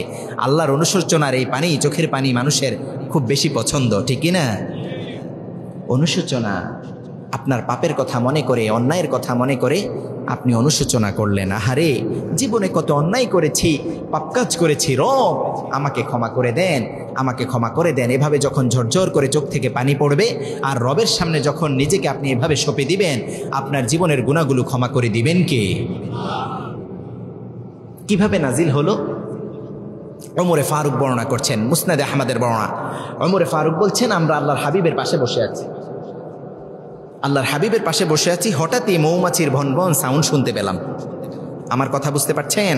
A: আল্লাহর অনুশোচনার এই পানি, চোখের পানি মানুষের খুব বেশি পছন্দ, ঠিক না? অনুশোচনা, আপনার পাপের কথা মনে করে, অন্যায়ের কথা মনে করে আপনি অনুশোচনা করলেন, আহারে জীবনে কত অন্যায় করেছি, পাপ কাজ করেছি, রব আমাকে ক্ষমা করে দেন, আমাকে ক্ষমা করে দেন। এভাবে যখন ঝরঝর করে চোখ থেকে পানি পড়বে আর রবের সামনে যখন নিজেকে আপনি এভাবে সঁপে দিবেন, আপনার জীবনের গুনাহগুলো ক্ষমা করে দিবেন কে? কিভাবে নাজিল হলো? ওমরে ফারুক বর্ণনা করছেন, মুসনাদে আহমদের বর্ণনা। ওমরে ফারুক বলছেন, আমরা আল্লাহর হাবিবের পাশে বসে আছি, আল্লাহর হাবিবের পাশে বসে আছি, হঠাৎই মৌমাছির ভনভন সাউন্ড শুনতে পেলাম। আমার কথা বুঝতে পারছেন?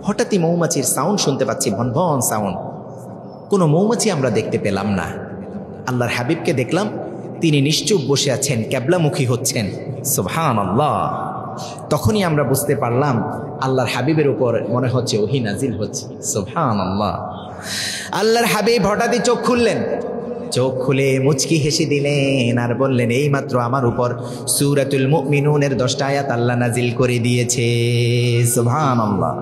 A: হঠাৎই মৌমাছির সাউন্ড শুনতে পাচ্ছি, ভনভন সাউন্ড। কোনো মৌমাছি আমরা দেখতে পেলাম না। আল্লাহর হাবিবকে দেখলাম, তিনি নিশ্চুপ বসে আছেন, ক্যাবলামুখী হচ্ছেন, সুবহানাল্লাহ। তখনই আমরা বুঝতে পারলাম আল্লাহর হাবিবের উপর মনে হচ্ছে ওহী নাজিল হচ্ছে, সুবহানাল্লাহ। আল্লাহর হাবিব হঠাৎই চোখ খুললেন, চোখ খুলে মুচকি হেসে দিলেন আর বললেন, এই মাত্র আমার উপর সূরাতুল মুমিনুনের 10টা আয়াত আল্লাহ নাজিল করে দিয়েছে, সুবহানাল্লাহ।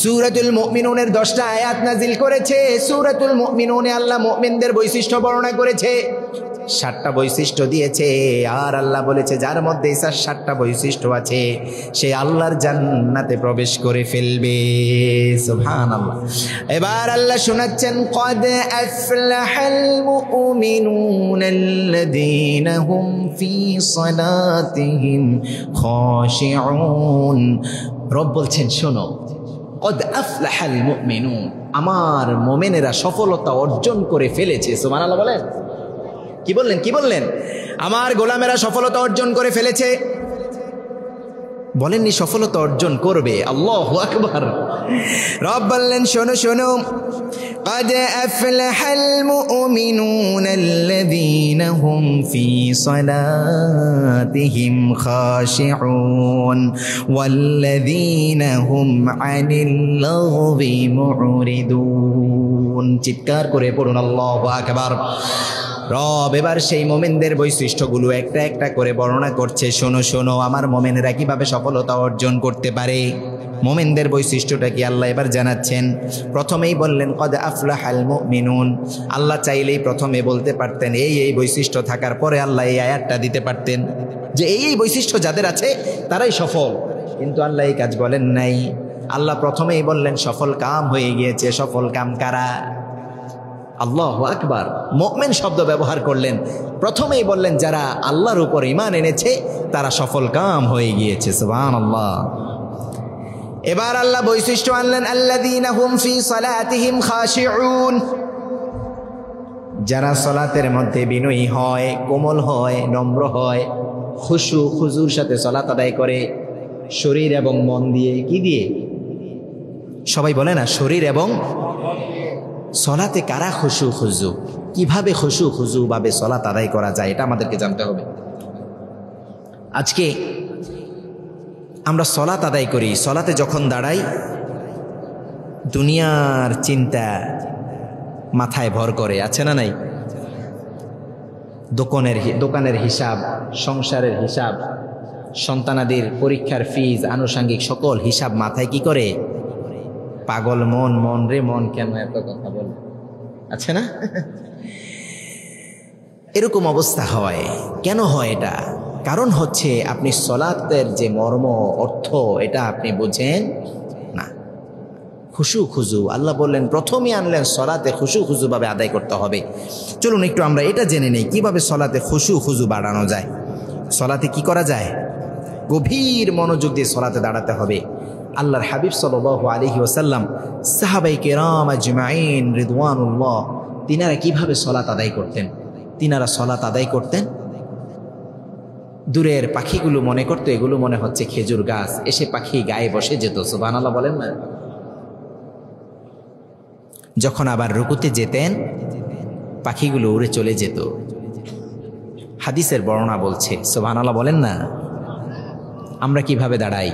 A: সূরাতুল মুমিনুনের 10টা আয়াত নাজিল করেছে। সূরাতুল মুমিনুনে আল্লাহ মুমিনদের বৈশিষ্ট্য বর্ণনা করেছে, 7টা বৈশিষ্ট্য দিয়েছে। আর আল্লাহ বলেছে, যার মধ্যে 7টা বৈশিষ্ট্য আছে সে আল্লাহর জান্নাতে প্রবেশ করে ফেলবে, সুবহানাল্লাহ। এবার আল্লাহ শোনাচ্ছেন, ক্বাদ আফলাহাল মুমিনুনাল্লাযীনা হুম ফী সালাতিহিম খাশিউন। রব বলছেন, শোনো, ক্বাদ আফলাহাল মুমিনুন, আমার মুমিনেরা সফলতা অর্জন করে ফেলেছে, সুবহানাল্লাহ বলেন। কি বললেন? কি বললেন? আমার গোলামেরা সফলতা অর্জন করে ফেলেছে। বলেননি সফলতা অর্জন করবে। আল্লাহু আকবার। রব বললেন, শোনো শোনো, قد أفلح المؤمنون الذين هم في صلاتهم خاشعون والذين هم عن اللغو معرضون চিৎকার করে পড়ুন আল্লাহু আকবার। রব এবার সেই মোমেনদের বৈশিষ্ট্যগুলো একটা একটা করে বর্ণনা করছে। শোনো শোনো আমার মোমেনেরা কিভাবে সফলতা অর্জন করতে পারে। মোমেনদের বৈশিষ্ট্যটা কি আল্লাহ এবার জানাচ্ছেন। প্রথমেই বললেন কদ আফলাহাল মুমিনুন। আল্লাহ চাইলেই প্রথমে বলতে পারতেন এই এই বৈশিষ্ট্য থাকার পরে আল্লাহ এই আয়াতটা দিতে পারতেন যে এই এই বৈশিষ্ট্য যাদের আছে তারাই সফল, কিন্তু আল্লাহ এই কাজ বলেন নাই। আল্লাহ প্রথমেই বললেন সফল কাম হয়ে গিয়েছে। সফল কাম কারা? আল্লাহু আকবার। মুমিন শব্দ ব্যবহার করলেন, প্রথমেই বললেন যারা আল্লাহর উপর ঈমান এনেছে তারা সফল কাম হয়ে গিয়েছে। সুবহানাল্লাহ। এবার আল্লাহ বৈশিষ্ট্য আনলেন আল্লাযীনা হুম ফি সালাতিহিম খাশিউন। যারা সালাতের মধ্যে বিনয়ী হয়, কোমল হয়, নম্র হয়, খুশু খুজুর সাথে সালাত আদায় করে, শরীর এবং মন দিয়ে। কি দিয়ে? সবাই বলে না শরীর এবং সলাতে কারা খুশু খুজু, কিভাবে খুশু খুজু ভাবে সলাত আদায় করা যায় এটা আমাদেরকে জানতে হবে। আজকে আমরা সলাত আদায় করি, সলাতে যখন দাঁড়াই দুনিয়ার চিন্তা মাথায় ভর করে, আছে না নাই? দোকানের হিসাব, সংসারের হিসাব, সন্তানাদের পরীক্ষার ফিজ, আনুষঙ্গিক সকল হিসাব মাথায় কি করে? পাগল মন, মন রে মন কেন এত কথা বলে, আছে না? এরকম অবস্থা হয়। কেন হয় এটা? কারণ হচ্ছে আপনি সলাতের যে মর্ম অর্থ এটা আপনি বুঝেন না। খুশু খুজু আল্লাহ বললেন প্রথমেই আনলেন সলাতে খুশু খুজু ভাবে আদায় করতে হবে। চলুন একটু আমরা এটা জেনে নেই কিভাবে সলাতে খুশু খুজু বাড়ানো যায়। সলাতে কি করা যায়? গভীর মনোযোগ দিয়ে সলাতে দাঁড়াতে হবে। আল্লাহর হাবিব সাল্লাল্লাহু আলাইহি ওয়াসাল্লাম, সাহাবায়ে কেরাম আজমাইন রিদওয়ানুল্লাহ, তিনারা কিভাবে সলাত আদায় করতেন? তিনারা সলাত আদায় করতেন, দূরের পাখিগুলো মনে করতো এগুলো মনে হচ্ছে খেজুর গাছ, এসে পাখি গায়ে বসে যেত। সুবহানাল্লাহ বলেন না? যখন আবার রুকুতে যেতেন পাখিগুলো উড়ে চলে যেত। হাদিসের বর্ণনা বলছে, সুবহানাল্লাহ বলেন না? আমরা কিভাবে দাঁড়াই?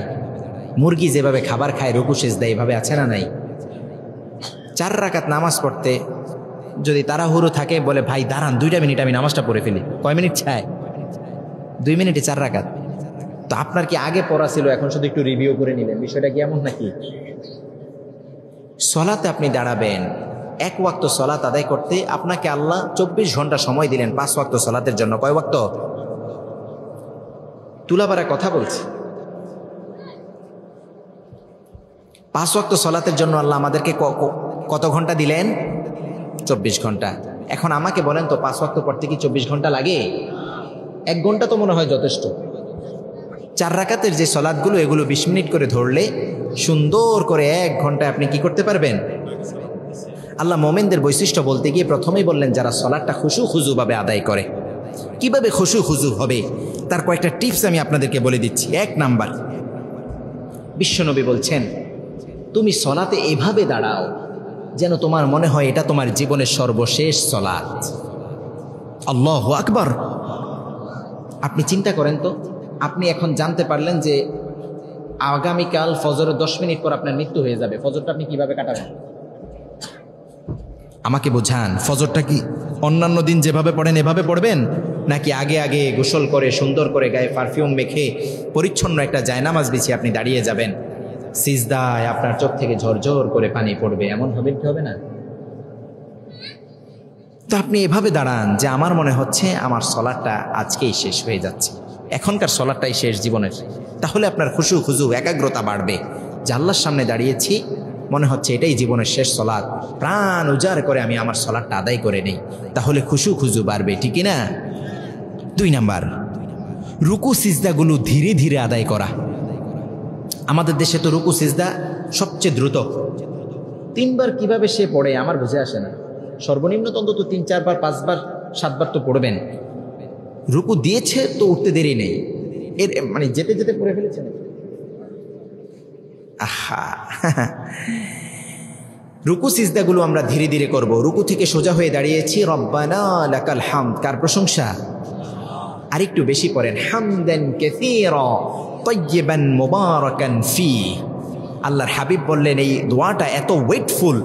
A: মুরগি যেভাবে খাবার খায় রুকু সিজদা, এইভাবে আছে না নাই? 4 রাকাত নামাজ পড়তে যদি তাড়াহুড়ো থাকে বলে ভাই দাঁড়ান 2 মিনিট আমি নামাজটা পড়ে ফেলি। কয় মিনিট চায়? 2 মিনিটে 4 রাকাত। তো আপনার কি আগে পড়া ছিল, এখন শুধু একটু রিভিউ করে নিলেন, বিষয়টা কি এমন নাকি? সলাতে আপনি দাঁড়াবেন, 1 ওয়াক্ত সলাত আদায় করতে আপনাকে আল্লাহ 24 ঘন্টা সময় দিলেন 5 ওয়াক্ত সলাতের জন্য। কয় ওয়াক্ত? তুলাবারা কথা বলছি। 5 ওয়াক্ত সলাতের জন্য আল্লাহ আমাদেরকে কত ঘন্টা দিলেন? 24 ঘন্টা। এখন আমাকে বলেন তো 5 ওয়াক্ত পড়তে কি 24 ঘন্টা লাগে? 1 ঘন্টা তো মনে হয় যথেষ্ট। 4 রাকাতের যে সলাৎগুলো এগুলো 20 মিনিট করে ধরলে সুন্দর করে 1 ঘন্টায় আপনি কি করতে পারবেন? আল্লাহ মোমেনদের বৈশিষ্ট্য বলতে গিয়ে প্রথমেই বললেন যারা সলাৎটা খুশু খুজু ভাবে আদায় করে। কিভাবে খুশু খুজু হবে তার কয়েকটা টিপস আমি আপনাদেরকে বলে দিচ্ছি। 1 নাম্বার, বিশ্বনবী বলছেন তুমি সলাতে এভাবে দাঁড়াও যেন তোমার মনে হয় এটা তোমার জীবনের সর্বশেষ সলাত। আল্লাহু আকবার। আপনি চিন্তা করেন তো, আপনি এখন জানতে পারলেন যে আগামীকাল ফজরের 10 মিনিট পর আপনার মৃত্যু হয়ে যাবে, ফজরটা আপনি কিভাবে কাটাবেন? আমাকে বোঝান, ফজরটা কি অন্যান্য দিন যেভাবে পড়েন এভাবে পড়বেন, নাকি আগে আগে গোসল করে সুন্দর করে গায়ে পারফিউম মেখে পরিচ্ছন্ন একটা জায়নামাজ বিছিয়ে আপনি দাঁড়িয়ে যাবেন, সিজদায় আপনার চোখ থেকে ঝরঝর করে পানি পড়বে, এমন হবে কি হবে না? তো আপনি এভাবে দাঁড়ান যে আমার মনে হচ্ছে আমার সলাটটা আজকেই শেষ হয়ে যাচ্ছে, এখনকার সলাটটাই শেষ জীবনের। তাহলে আপনার খুশু খুজু একাগ্রতা বাড়বে যে আল্লাহর সামনে দাঁড়িয়েছি, মনে হচ্ছে এটাই জীবনের শেষ সলাৎ, প্রাণ উজাড় করে আমি আমার সলাটটা আদায় করে নেই, তাহলে খুশু খুজু বাড়বে, ঠিক না? 2 নাম্বার, রুকু সিজদাগুলো ধীরে ধীরে আদায় করা। আমাদের দেশে তো রুকু সিজদা সবচেয়ে দ্রুত, 3 বার কিভাবে সে পড়ে আমার বুঝে আসে না। সর্বনিম্ন অন্তত 3, 4 বার, 5 বার, 7 বার তো পড়বেন। রুকু দিয়েছে তো উঠতে দেরি নেই, এর মানে যেতে যেতে পড়ে ফেলেছেন। আহা, রুকু সিজদাগুলো আমরা ধীরে ধীরে করব। রুকু থেকে সোজা হয়ে দাঁড়িয়েছি, রব্বানা লাকাল হামদ, কার প্রশংসা? আরেকটু বেশি পড়েন, হামদান কাসীরা তাইয়িবান মুবারাকান ফি। আল্লাহর হাবিব বললেন এই দোয়াটা এত ওয়েটফুল,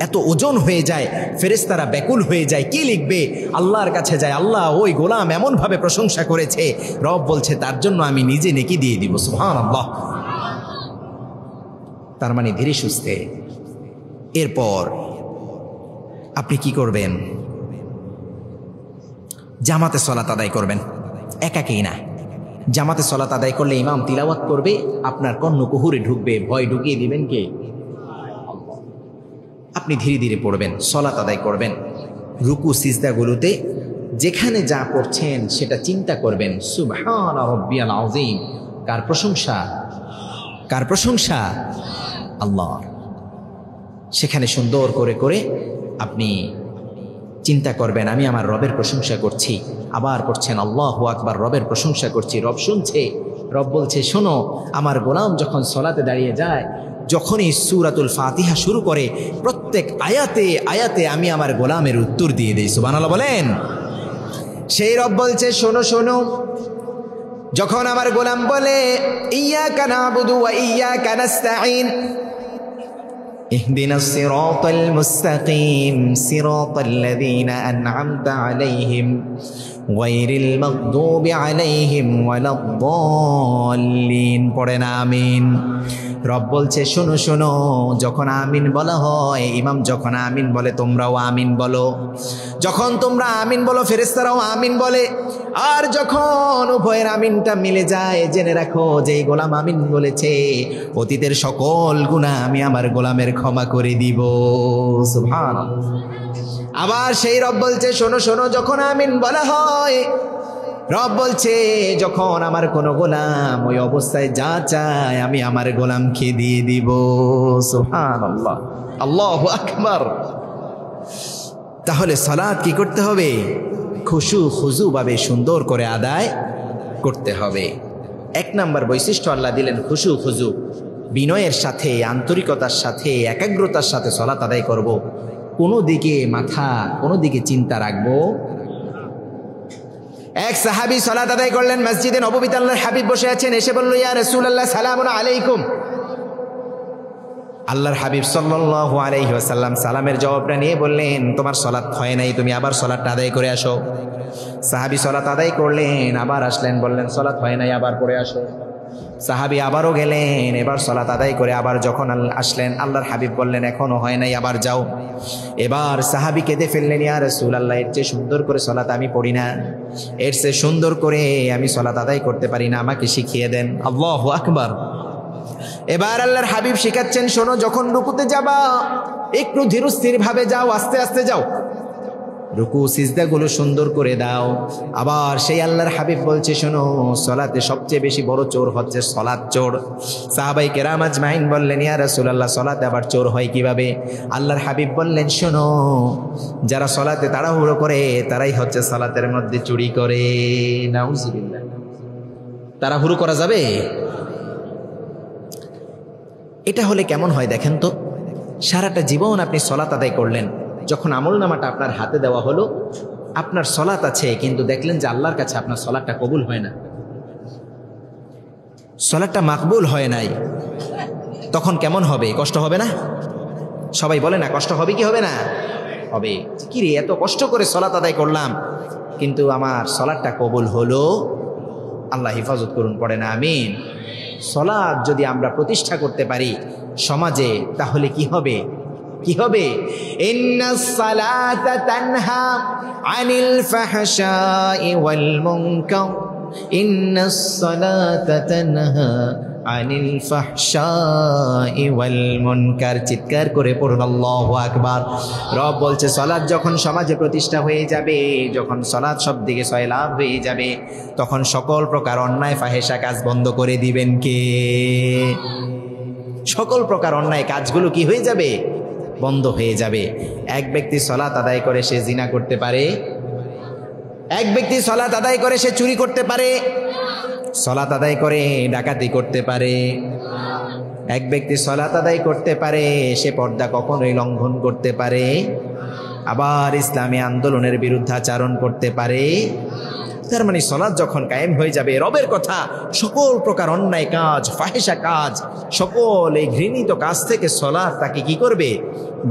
A: এত ওজন হয়ে যায়, ফেরেশতারা ব্যাকুল হয়ে যায়, কি লিখবে? আল্লাহর কাছে যায়, আল্লাহ ওই গোলাম এমনভাবে প্রশংসা করেছে, রব বলছে তার জন্য আমি নিজে নেকি দিয়ে দিব। সুবহানাল্লাহ। তার মানে ধীরে সুস্থে। এরপর আপনি কি করবেন? জামাতে সলাত আদায় করবেন, একাকেই না। জামাতে সলাত আদায় করলে ইমাম তিলাওয়াত করবে, আপনার কর্ণকুহুরে ঢুকবে, ভয় ঢুকিয়ে দিবেন কে? আপনি ধীরে ধীরে পড়বেন, সলাত আদায় করবেন। রুকু সিজদাগুলোতে যেখানে যা পড়ছেন সেটা চিন্তা করবেন, সুবহানা রাব্বিয়াল আযীম। কার প্রশংসা? কার প্রশংসা? আল্লাহর। সেখানে সুন্দর করে করে আপনি চিন্তা করবেন আমি আমার রবের প্রশংসা করছি। আবার পড়ছেন আল্লাহু আকবার, রবের প্রশংসা করছি। রব শুনছে, রব বলছে শোনো, আমার গোলাম যখন সলাতে দাঁড়িয়ে যায়, যখনই সূরাতুল ফাতিহা শুরু করে, প্রত্যেক আয়াতে আয়াতে আমি আমার গোলামের উত্তর দিয়ে দিই। সুবহানাল্লাহ বলেন। সেই রব বলছে শোনো শোনো, যখন আমার গোলাম বলে ইয়্যাকা না'বুদু ওয়া ইয়্যাকা নাস্তাঈন, اهدنا الصراط المستقيم صراط الذين أنعمت عليهم غير المغضوب عليهم ولا الضالين। পড়েন আমিন। রব বলছে শোনো শোনো, যখন আমিন বলা হয়, ইমাম যখন আমিন বলে তোমরাও আমিন বলো। যখন তোমরা আমিন বলো ফেরেশতারাও আমিন বলে। আর যখন উভয়ের আমিনটা মিলে যায়, জেনে রাখো যে এই গোলাম আমিন বলেছে, অতীতের সকল গুনাহ আমি আমার গোলামের ক্ষমা করে দিব। সুবহানাল্লাহ। আবার সেই রব বলছে শোনো শোনো, যখন আমিন বলা হয়, রব বলছে যখন আমার কোনো গোলাম ওই অবস্থায় যা চায় আমি আমার গোলামকে দিয়ে দিব। সুবহানাল্লাহ, আল্লাহু আকবার। তাহলে সালাত কি করতে হবে? খুশু খুজু ভাবে সুন্দর করে আদায় করতে হবে। এক নাম্বার বৈশিষ্ট্য আল্লাহ দিলেন খুশু খুজু, বিনয়ের সাথে, আন্তরিকতার সাথে, একাগ্রতার সাথে সালাত আদায় করব। কোনো দিকে মাথা, কোনো দিকে চিন্তা রাখবো। এক সাহাবী সালাত আদায় করলেন মসজিদে নববীতে, আল্লাহর হাবিব বসে আছেন, এসে বলল ইয়া রাসূলুল্লাহ সালামুন আলাইকুম। আল্লাহর হাবিব সাল্লাল্লাহু আলাইহি ওয়াসাল্লাম সালামের জবাবটা নিয়ে বললেন তোমার সালাত হয় নাই, তুমি আবার সালাতটা আদায় করে আসো। সাহাবী সালাত আদায় করলেন, আবার আসলেন, বললেন সালাত হয় নাই, আবার পড়ে আসো। সাহাবী আবারও গেলেন, এবার সালাত আদায় করে আবার যখন আসলেন, আল্লাহর হাবিব বললেন এখনো হয় নাই, আবার যাও। এবার সাহাবী কেঁদে ফেললেন, ইয়া রাসূলুল্লাহ এর চেয়ে সুন্দর করে সালাত আমি পড়ি না, এর চেয়ে সুন্দর করে আমি সালাত আদায় করতে পারি না, আমাকে শিখিয়ে দেন। আল্লাহু আকবার। এবার আল্লাহর হাবিব শেখাচ্ছেন শোনো, যখন রুকুতে যাবা একটু ধীরস্থির ভাবে যাও, আস্তে আস্তে যাও, রুকু সিজদাগুলো সুন্দর করে দাও। আবার সেই আল্লাহর হাবিব বলছে শোনো, সালাতে সবচেয়ে বেশি বড় চোর হচ্ছে সালাত চোর। সাহাবায়ে কেরাম আজমাইন বললেন ইয়া রাসূলুল্লাহ সালাতে আবার চোর হয় কিভাবে? আল্লাহর হাবিব বললেন শোনো, যারা সালাতে তাড়াহুড়ো করে তারাই হচ্ছে সালাতের মধ্যে চুরি করে। নাউজুবিল্লাহ। তাড়াহুড়ো করা যাবে? এটা হলে কেমন হয় দেখেন তো, সারাটা জীবন আপনি সালাত আদায় করলেন, যখন আমলনামাটা আপনার হাতে দেওয়া হলো, আপনার সালাত আছে, কিন্তু দেখলেন যে আল্লাহর কাছে আপনার সালাতটা কবুল হয় না, সালাতটা মাকবুল হয় নাই, তখন কেমন হবে? কষ্ট হবে না? সবাই বলে না কষ্ট হবে কি হবে না? হবে। কি রে, এত কষ্ট করে সালাত আদায় করলাম কিন্তু আমার সালাতটা কবুল হলো, আল্লাহ হেফাজত করুন, পড়ে না আমিন। সালাত যদি আমরা প্রতিষ্ঠা করতে পারি সমাজে, তাহলে কি হবে? কি হবে? ইন্নাস সালাতা তানহা আনিল ফাহশাই ওয়াল মুনকার, ইন্নাস সালাতা তানহা আনিল ফাহশাই ওয়াল মুনকার। চিৎকার করে পড়ুন আল্লাহু আকবার। রব বলছে সালাত যখন সমাজে প্রতিষ্ঠা হয়ে যাবে, যখন সালাত সব দিকে সয়লাভ হয়ে যাবে, তখন সকল প্রকার অন্যায় ফাহেশা কাজ বন্ধ করে দিবেন কে? সকল প্রকার অন্যায় কাজগুলো কি হয়ে যাবে? বন্ধ হয়ে যাবে। এক ব্যক্তি সালাত আদায় করে সে জিনা করতে পারে, এক ব্যক্তি সালাত আদায় করে সে চুরি করতে পারে, সালাত আদায় করে ডাকাতি করতে পারে, এক ব্যক্তি সালাত আদায় করতে পারে, সে পর্দা কখনোই লঙ্ঘন করতে পারে, আবার ইসলামী আন্দোলনের বিরুদ্ধাচারণ করতে পারে। তার মানে সালাত যখন কায়েম হয়ে যাবে, রবের কথা সকল প্রকার অন্যায় কাজ, ফাহিশা কাজ, সকল এই ঘৃণিত কাজ থেকে সালাত তাকে কি করবে?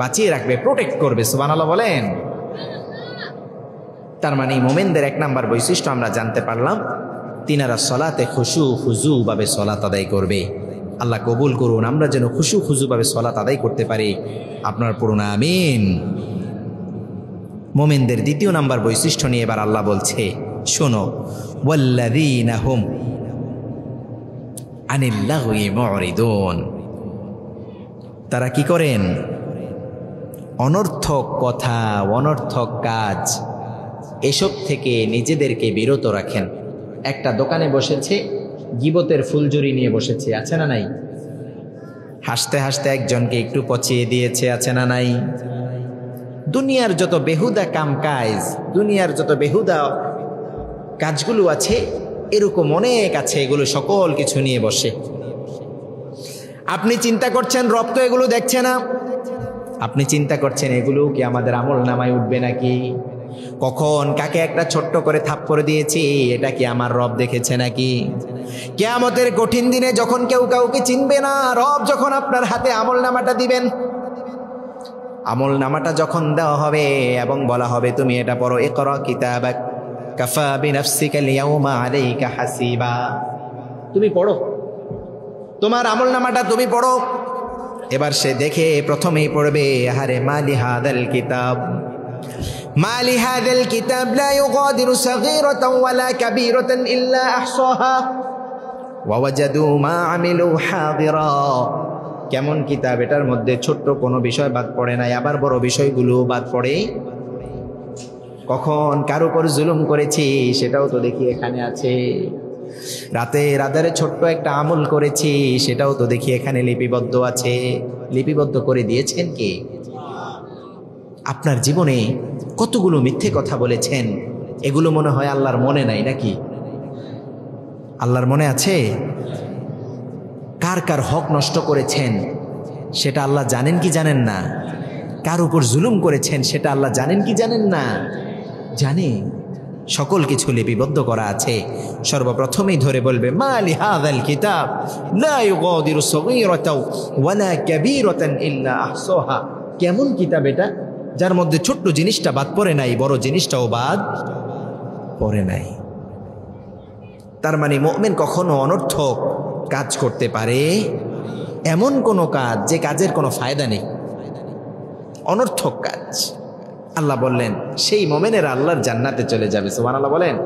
A: বাঁচিয়ে রাখবে, প্রোটেক্ট করবে। সুবহানাল্লাহ বলেন। তার মানে মুমিনদের এক নাম্বার বৈশিষ্ট্য আমরা জানতে পারলাম, তিনারা সালাতে খুশু খুজু ভাবে সালাত আদায় করবে। আল্লাহ কবুল করুন, আমরা যেন খুশু খুজু ভাবে সালাত আদায় করতে পারি। আপনার পড়ুন আমিন। মুমিনদের দ্বিতীয় নাম্বার বৈশিষ্ট্য নিয়ে এবার আল্লাহ বলছে, শোনো, ওয়াল্লাযীনা হুম আনিল লাগয়ি মুরিদুন, তারা কি করেন? অনর্থক কথা, অনর্থক কাজ, এসব থেকে নিজেদেরকে বিরত রাখেন। একটা দোকানে বসেছে, গীবতের ফুলঝুরি নিয়ে বসেছে, আছে না নাই? হাসতে হাসতে একজনকে একটু পচিয়ে দিয়েছে, আছে না নাই? দুনিয়ার যত বেহুদা কাম কাজ, দুনিয়ার যত বেহুদা কাজগুলো আছে, এরকম অনেক আছে, এগুলো সকল কিছু নিয়ে বসে। আপনি চিন্তা করছেন রব তো এগুলো দেখছে না, আপনি চিন্তা করছেন এগুলো কি আমাদের আমল নামায় উঠবে নাকি? কখন কাকে একটা ছোট্ট করে থাপ্পড় দিয়েছি, এটা কি আমার রব দেখেছে নাকি? কিয়ামতের কঠিন দিনে যখন কেউ কাউকে চিনবে না, রব যখন আপনার হাতে আমল নামাটা দিবেন, আমল নামাটা যখন দেওয়া হবে এবং বলা হবে তুমি এটা পড়ো, ইকরা কিতাবাক কাফা বিনাফসিকা আল-ইয়াওমা আলাইকা হাসিবা, তুমি পড়ো, তোমার আমল নামাটা তুমি পড়ো। এবার সে দেখে প্রথমেই পড়বে, আহারে মালি হাদাল কিতাব, মালি হাদাল কিতাব লা ইউগাদিরু সাগীরাতান ওয়ালা কাবীরাতান ইল্লা আহসাহা ওয়া ওয়াজাদু মা আমিলু হাদিরা। কেমন কিতাব, এটার মধ্যে ছোট্ট কোনো বিষয় বাদ পড়ে নাই, আবার বড় বিষয়গুলো বাদ পড়ে। কখন কার উপর জুলুম করেছি সেটাও তো দেখি এখানে আছে, রাতের আধারে ছোট্ট একটা আমল করেছি সেটাও তো দেখি এখানে লিপিবদ্ধ আছে। লিপিবদ্ধ করে দিয়েছেন কে? আপনার জীবনে কতগুলো মিথ্যে কথা বলেছেন, এগুলো মনে হয় আল্লাহর মনে নাই নাকি? আল্লাহর মনে আছে? কার কার হক নষ্ট করেছেন সেটা আল্লাহ জানেন কি জানেন না? কার উপর জুলুম করেছেন সেটা আল্লাহ জানেন কি জানেন না? জানে। সকল কিছু লিপিবদ্ধ করা আছে। সর্বপ্রথমেই ধরে বলবে মালি হাযাল কিতাব লা ইউগাদিরু সাগীরাতাও ওয়ালা কাবীরাতান ইল্লা আহসাহা। কেমন কিতাব এটা, যার মধ্যে ছোট্ট জিনিসটা বাদ পড়ে নাই, বড় জিনিসটাও বাদ পড়ে নাই। তার মানে মুমিন কখনো অনর্থক কাজ করতে পারে, এমন কোনো কাজ যে কাজের কোনো ফায়দা নেই, অনর্থক কাজ। আল্লাহ বললেন সেই মুমিনেরা আল্লাহর জান্নাতে চলে যাবে। সুবহানাল্লাহ বলেন।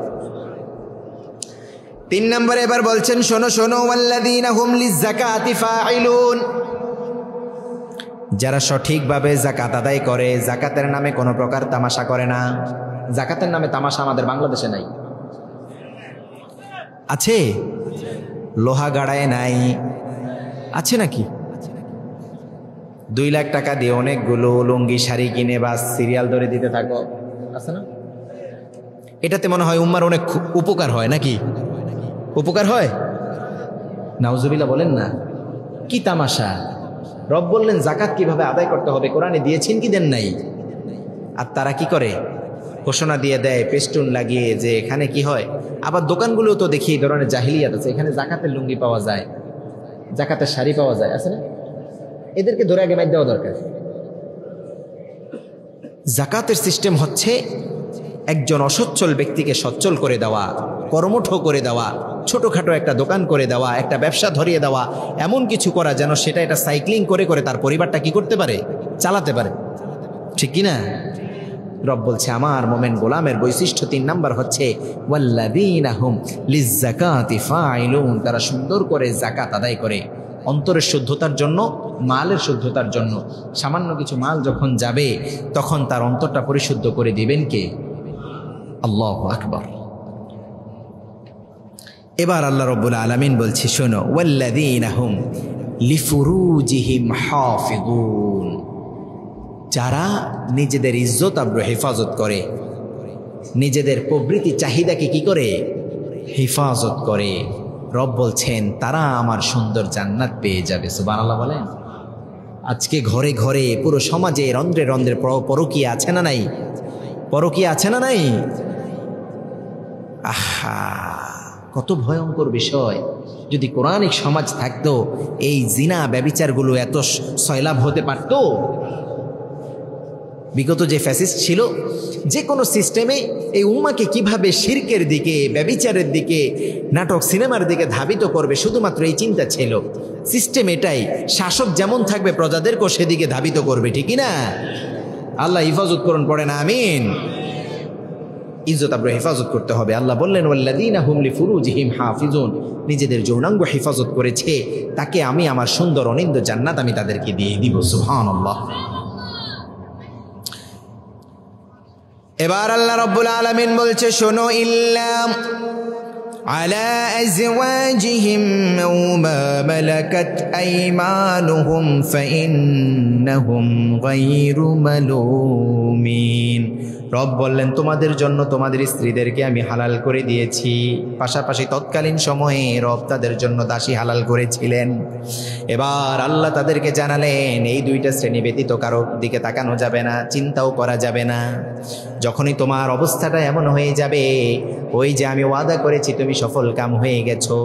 A: 3 নম্বরে এবার বলছেন, শোনো শোনো, ওয়াল্লাযীনা হুম লিয-যাকাতি ফাঈলুন, যারা সঠিকভাবে যাকাত আদায় করে, যাকাতের নামে কোনো প্রকার তামাশা করে না। যাকাতের নামে তামাশা আমাদের বাংলাদেশে নাই, আছে? লোহা গাড়ায় নাই, আছে নাকি? 2 লাখ টাকা দিয়ে অনেকগুলো লুঙ্গি শাড়ি কিনে বা সিরিয়াল ধরে দিতে থাকো, আছে না? এটাতে মনে হয় উম্মার অনেক উপকার হয় নাকি? উপকার হয়? নাউজুবিল্লাহ বলেন না। কি তামাশা! রব বললেন যাকাত কিভাবে আদায় করতে হবে, কোরআনে দিয়েছেন কি দেন নাই? আর তারা কি করে? ঘোষণা দিয়ে দেয় পেস্টুন লাগিয়ে, যে এখানে কি হয়। আবার দোকানগুলো তো দেখি এই ধরনের জাহিলিয়াত আছে, এখানে জাকাতের লুঙ্গি পাওয়া যায়, জাকাতের শাড়ি পাওয়া যায়, আছে না? এদেরকে ধরে আগে মাইর দেওয়া দরকার। জাকাতের সিস্টেম হচ্ছে একজন অসচ্ছল ব্যক্তিকে সচ্ছল করে দেওয়া, কর্মঠ করে দেওয়া, ছোটোখাটো একটা দোকান করে দেওয়া, একটা ব্যবসা ধরিয়ে দেওয়া, এমন কিছু করা যেন সেটা এটা সাইক্লিং করে করে তার পরিবারটা কি করতে পারে, চালাতে পারে, ঠিক কিনা? রব বলছে আমার মোমেন গোলামের বৈশিষ্ট্য 3 নাম্বার হচ্ছে ওয়াল্লাযীনা হুম লিয-যাকাতি ফাঈলুন, তারা সুন্দর করে যাকাত আদায় করে, অন্তরের শুদ্ধতার জন্য, মালের শুদ্ধতার জন্য। সামান্য কিছু মাল যখন যাবে তখন তার অন্তরটা পরিশুদ্ধ করে দিবেন কে? আল্লাহু আকবার। এবার আল্লাহ রাব্বুল আলামিন বলছে, শোনো, ওয়াল্লাযীনা হুম লিফুরুজিহিম হাফিযুন, যারা নিজেদের ইজ্জত আব্রু হেফাজত করে, নিজেদের প্রবৃত্তি চাহিদাকে কি করে? হেফাজত করে। রব বলছেন তারা আমার সুন্দর জান্নাত পেয়ে যাবে। সুবহানাল্লাহ বলেন। আজকে ঘরে ঘরে পুরো সমাজে রন্ধ্রে রন্ধ্রে পরকীয়া আছে না নাই? পরকীয়া আছে না নাই? আহা, কত ভয়ঙ্কর বিষয়। যদি কোরআনিক সমাজ থাকতো এই জিনা ব্যভিচারগুলো এত সয়লাভ হতে পারতো। বিগত যে ফ্যাসিস্ট ছিল, যে কোনো সিস্টেমে এই উম্মাকে কিভাবে শিরকের দিকে, ব্যভিচারের দিকে, নাটক সিনেমার দিকে ধাবিত করবে, শুধুমাত্র এই চিন্তা ছিল। সিস্টেম এটাই, শাসক যেমন থাকবে প্রজাদেরকেও সেদিকে ধাবিত করবে, ঠিকই না? আল্লাহ হিফাজত করুন, পড়ে না আমিন। ইজ্জত আব্রু হেফাজত করতে হবে। আল্লাহ বললেন ওয়াল্লাযীনা হুম লিফুরুজিহিম হাফিজুন, নিজেদের যৌনাঙ্গ হেফাজত করেছে তাকে আমি আমার সুন্দর অনিন্দ জান্নাত আমি তাদেরকে দিয়ে দিব। সুবহানাল্লাহ। এবার আল্লাহ রাব্বুল আলামিন বলছে শোনো, ইল্লা আলা আজওয়াজিহিম আও মা মালাকাত আইমানুহুম ফাইন্নাহুম গায়রু মালুমিন। রব বললেন তোমাদের জন্য তোমাদের স্ত্রীদেরকে আমি হালাল করে দিয়েছি। পাশাপাশি তৎকালীন সময়ে রব তাদের জন্য দাসী হালাল করেছিলেন। এবার আল্লাহ তাদেরকে জানালেন এই দুইটা শ্রেণী ব্যতীত কারো দিকে তাকানো যাবে না, চিন্তাও করা যাবে না। যখনই তোমার অবস্থাটা এমন হয়ে যাবে, ওই যে আমি ওয়াদা করেছি তুমি সফল কাম হয়ে গেছো,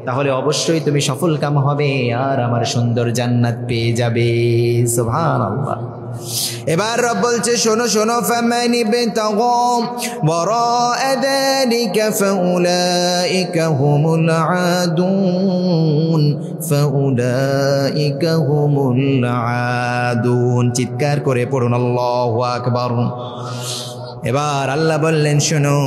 A: তাহলে অবশ্যই তুমি সফল কাম হবে আর আমার সুন্দর জান্নাত পেয়ে যাবে। সুবহানাল্লাহ। এবার রব বলছে শোনো শোনো, ফামান ইবতাগা ওয়ারা'a যালিকা ফাউলাইকা হুমুল আদুন, ফাউলাইকা হুমুল আদুন। চিৎকার করে পড়ুন আল্লাহু আকবার। এবার আল্লাহ বললেন শোনো,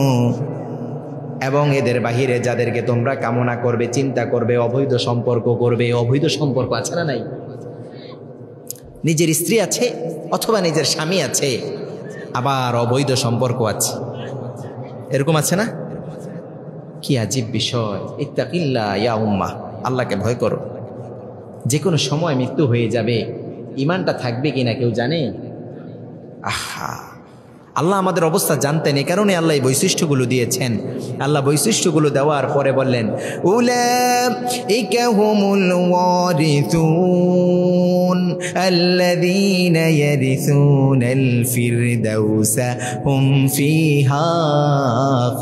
A: এবং এদের বাহিরে যাদেরকে তোমরা কামনা করবে, চিন্তা করবে, অবৈধ সম্পর্ক করবে। অবৈধ সম্পর্ক আছে না নাই? নিজের স্ত্রী আছে অথবা নিজের স্বামী আছে, আবার অবৈধ সম্পর্ক আছে, এরকম আছে না? কি আজীব বিষয়। ইত্তাকিল্লাহ ইয়া উম্মাহ, আল্লাহকে ভয় করো। যে কোনো সময় মৃত্যু হয়ে যাবে, ইমানটা থাকবে কিনা কেউ জানে? আহা, আল্লাহ আমাদের অবস্থা জানতেন, এ কারণে আল্লাহ এই বৈশিষ্ট্যগুলো দিয়েছেন। আল্লাহ বৈশিষ্ট্যগুলো দেওয়ার পরে বললেন উলাইকা হুমুল ওয়ারিসুন আল্লাযীনা ইয়ারিসুনাল ফিরদাউসা হুম ফিহা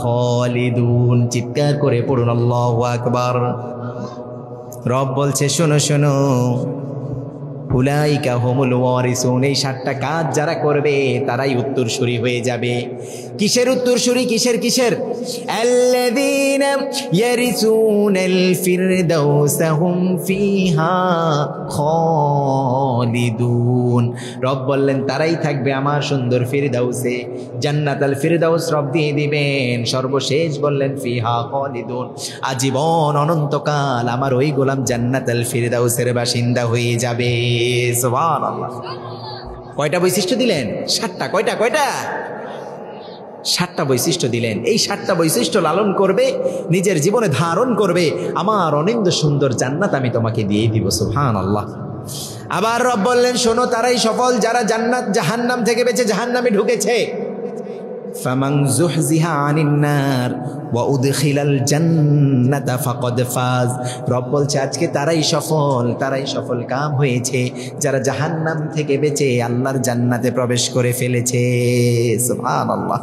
A: খালিদুন। চিৎকার করে পড়ুন আল্লাহু আকবার। রব বলছে শোনো শোনো, উলাইকা হুমুল ওয়ারিসুন, এই 7টা কাজ যারা করবে তারাই উত্তরসূরি হয়ে যাবে। কিসের উত্তরসূরি? কিসের কিসের? আল্লাযীনা ইয়ারিসুনাল ফিরদাউসা হুম ফিহা খালিদুন। রব বললেন তারাই থাকবে আমার সুন্দর ফিরদাউসে, জান্নাতুল ফিরদাউস রব দিয়ে দিবেন। সর্বশেষ বললেন ফিহা খালিদুন, আজীবন অনন্তকাল আমার ওই গোলাম জান্নাতুল ফিরদাউসের বাসিন্দা হয়ে যাবে। সুবহানাল্লাহ। কয়টা বৈশিষ্ট্য দিলেন? 7টা। কয়টা? 7টা বৈশিষ্ট্য দিলেন। এই 7টা বৈশিষ্ট্য লালন করবে, নিজের জীবনে ধারণ করবে, আমার অনিন্দ সুন্দর জান্নাত আমি তোমাকে দিয়ে দিব। সুবহানাল্লাহ। আবার রব বললেন শোনো, তারাই সফল যারা জাহান্নাম থেকে বেঁচে জাহান্নামে ঢুকেছে। ফামান যুহজিহা আনিন নার ওয়া উদখিলাল জান্নাতা ফাকাদ ফাজ। রব বলছে আজকে তারাই সফল কাম হয়েছে যারা জাহান্নাম থেকে বেঁচে আল্লাহর জান্নাতে প্রবেশ করে ফেলেছে। সুবহানাল্লাহ।